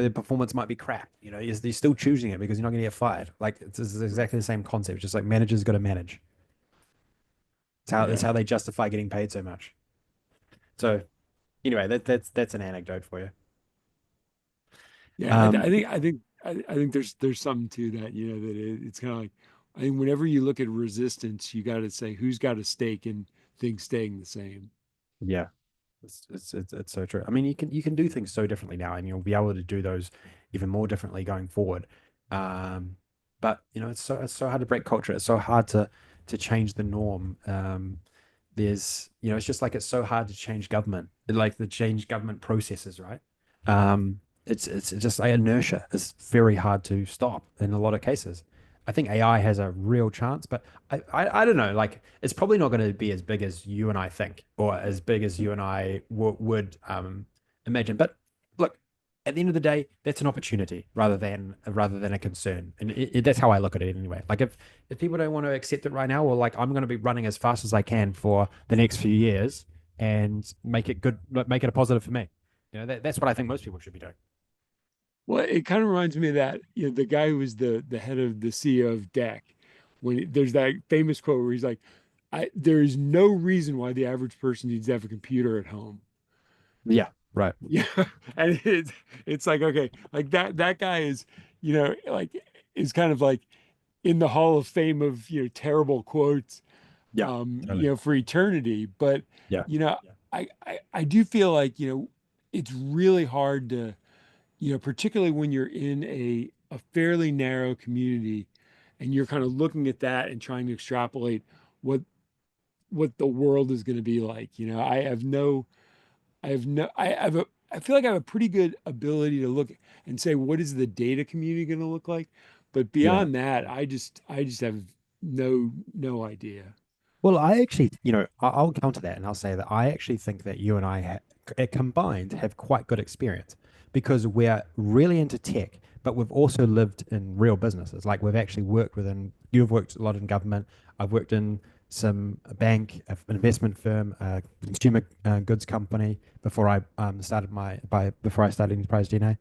the performance might be crap, you're still choosing it because you're not going to get fired. Like it's exactly the same concept. Just like managers got to manage. It's Yeah. how they justify getting paid so much. So anyway, that's an anecdote for you. Yeah, Um, I think there's something to that, that it's kind of like I think whenever you look at resistance, you got to say who's got a stake in things staying the same. yeah, it's so true. I mean, you can do things so differently now, and you'll be able to do those even more differently going forward. Um, but it's so hard to break culture. It's so hard to change the norm. It's just like it's so hard to change government, like the change government processes, right? It's just like inertia. It's very hard to stop in a lot of cases. I think AI has a real chance, but I don't know. Like, it's probably not going to be as big as you and I think, or as big as you and I would imagine. But look, at the end of the day, that's an opportunity rather than a concern, and that's how I look at it anyway. Like, if people don't want to accept it right now, well, like I'm going to be running as fast as I can for the next few years and make it good, make it a positive for me. That's what I think most people should be doing. Well, it kind of reminds me of that, the guy who was the head of the CEO of DEC, there's that famous quote where he's like, there is no reason why the average person needs to have a computer at home. Yeah, right. Yeah. And it's like, okay, like that guy is, like is kind of like in the Hall of Fame of, terrible quotes, Yeah, totally. for eternity. But, Yeah, I do feel like, it's really hard to, particularly when you're in a fairly narrow community and you're kind of looking at that and trying to extrapolate what what the world is going to be like. I feel like I have a pretty good ability to look and say, what is the data community going to look like? But yeah. beyond that, I just have no idea. Well, I actually, I'll counter that and I'll say that I actually think that you and I combined have quite good experience because we're really into tech, but we've also lived in real businesses. Like we've actually you've worked a lot in government. I've worked in some a bank, an investment firm, a consumer goods company before I before I started Enterprise DNA.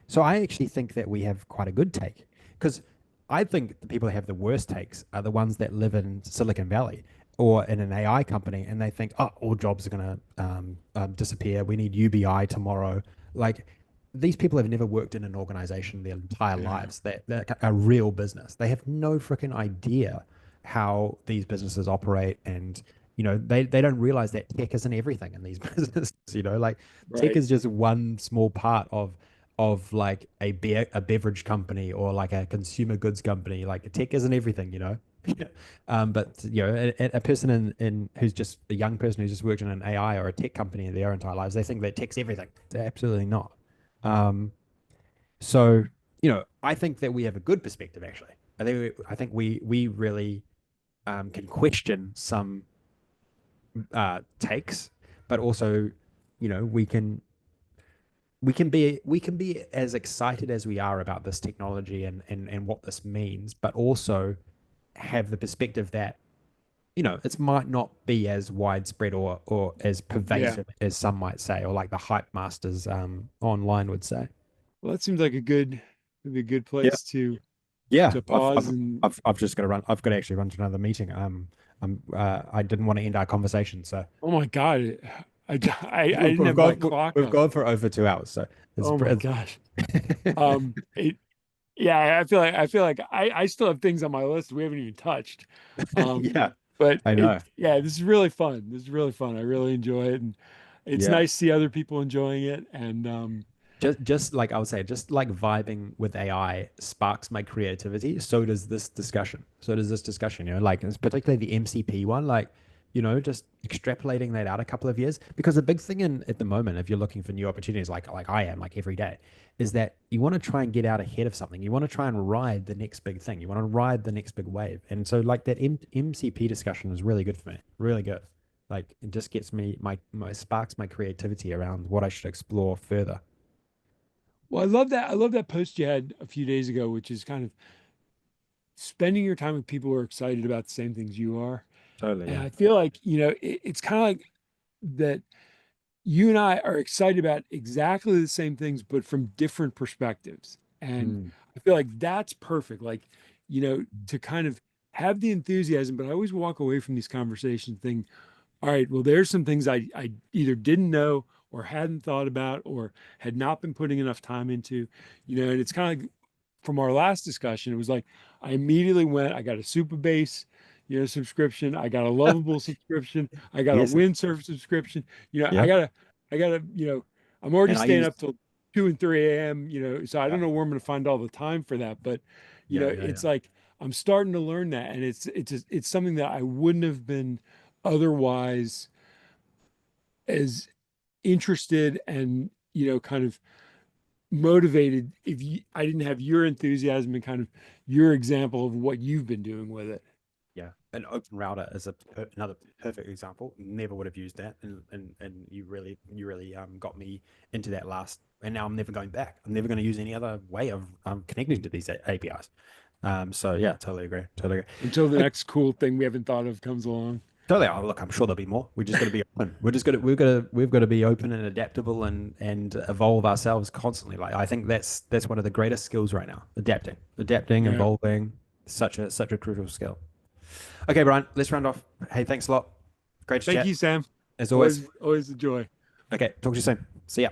So I actually think that we have quite a good take because I think the people that have the worst takes are the ones that live in Silicon Valley or in an AI company and they think, oh, all jobs are going to disappear. We need UBI tomorrow. Like these people have never worked in an organization their entire Yeah. lives, that a real business. They have no freaking idea how these businesses operate. And, they don't realize that tech isn't everything in these businesses, like tech Right. is just one small part of like a beverage company or like a consumer goods company. Like tech isn't everything. But a person in who's just a young person who's just worked in an AI or a tech company in their entire lives, they think that tech's everything. It's absolutely not. Um, so I think that we have a good perspective actually. I think we really can question some takes, but also we can be as excited as we are about this technology and what this means, but also have the perspective that it might not be as widespread or as Yeah. pervasive as some might say, or like the hype masters online would say. Well, that seems like a good Yeah. place Yeah, to I've pause I've and I've just got to run. I've got to actually run to another meeting. I didn't want to end our conversation, so oh my God, I we've, didn't we've have my gone clock we've up. gone for over 2 hours. So Oh my it's gosh. It Yeah, I feel like I still have things on my list we haven't even touched. yeah, But I know. this is really fun. This is really fun. I really enjoy it, and it's Yeah. nice to see other people enjoying it. And Just like I would say, just like vibing with AI sparks my creativity, so does this discussion. So does this discussion, like it's particularly the MCP one, like, just extrapolating that out a couple of years. Because the big thing at the moment, if you're looking for new opportunities, like I am, like every day, is that you want to try and get out ahead of something. You want to try and ride the next big thing. You want to ride the next big wave. And so like that MCP discussion is really good for me. Really good. Like it just gets me my sparks my creativity around what I should explore further. well, I love that post you had a few days ago, which is kind of spending your time with people who are excited about the same things you are. Totally, And yeah. I feel like it's kind of like that. you and I are excited about exactly the same things, but from different perspectives. And Mm. I feel like that's perfect. Like, to kind of have the enthusiasm, but I always walk away from these conversations thinking, all right, well, there's some things I either didn't know or hadn't thought about or had not been putting enough time into, and it's kind of like from our last discussion, it was like I immediately went, I got a super base, subscription, I got a lovable subscription, I got a Yes. windsurf subscription, Yeah. I gotta, I'm already And I staying used, up till 2 and 3 a.m., so I yeah, don't know where I'm gonna find all the time for that. But, yeah, yeah, it's yeah. like I'm starting to learn that. And it's something that I wouldn't have been otherwise as interested and, kind of motivated if I didn't have your enthusiasm and kind of your example of what you've been doing with it. Yeah, an open router is another perfect example. Never would have used that, and you really got me into that last. And now I'm never going back. I'm never going to use any other way of connecting to these APIs. So yeah, totally agree. Totally agree. Until the Okay, next cool thing we haven't thought of comes along. totally. Oh, look, I'm sure there'll be more. We just got to be open. We've got to be open and adaptable and evolve ourselves constantly. Like I think that's one of the greatest skills right now. Adapting, Yeah. evolving. Such a crucial skill. Okay, Brian, let's round off. Hey, thanks a lot. Great to Thank chat, you, Sam. as always. Always a joy. Okay, talk to you soon. See ya.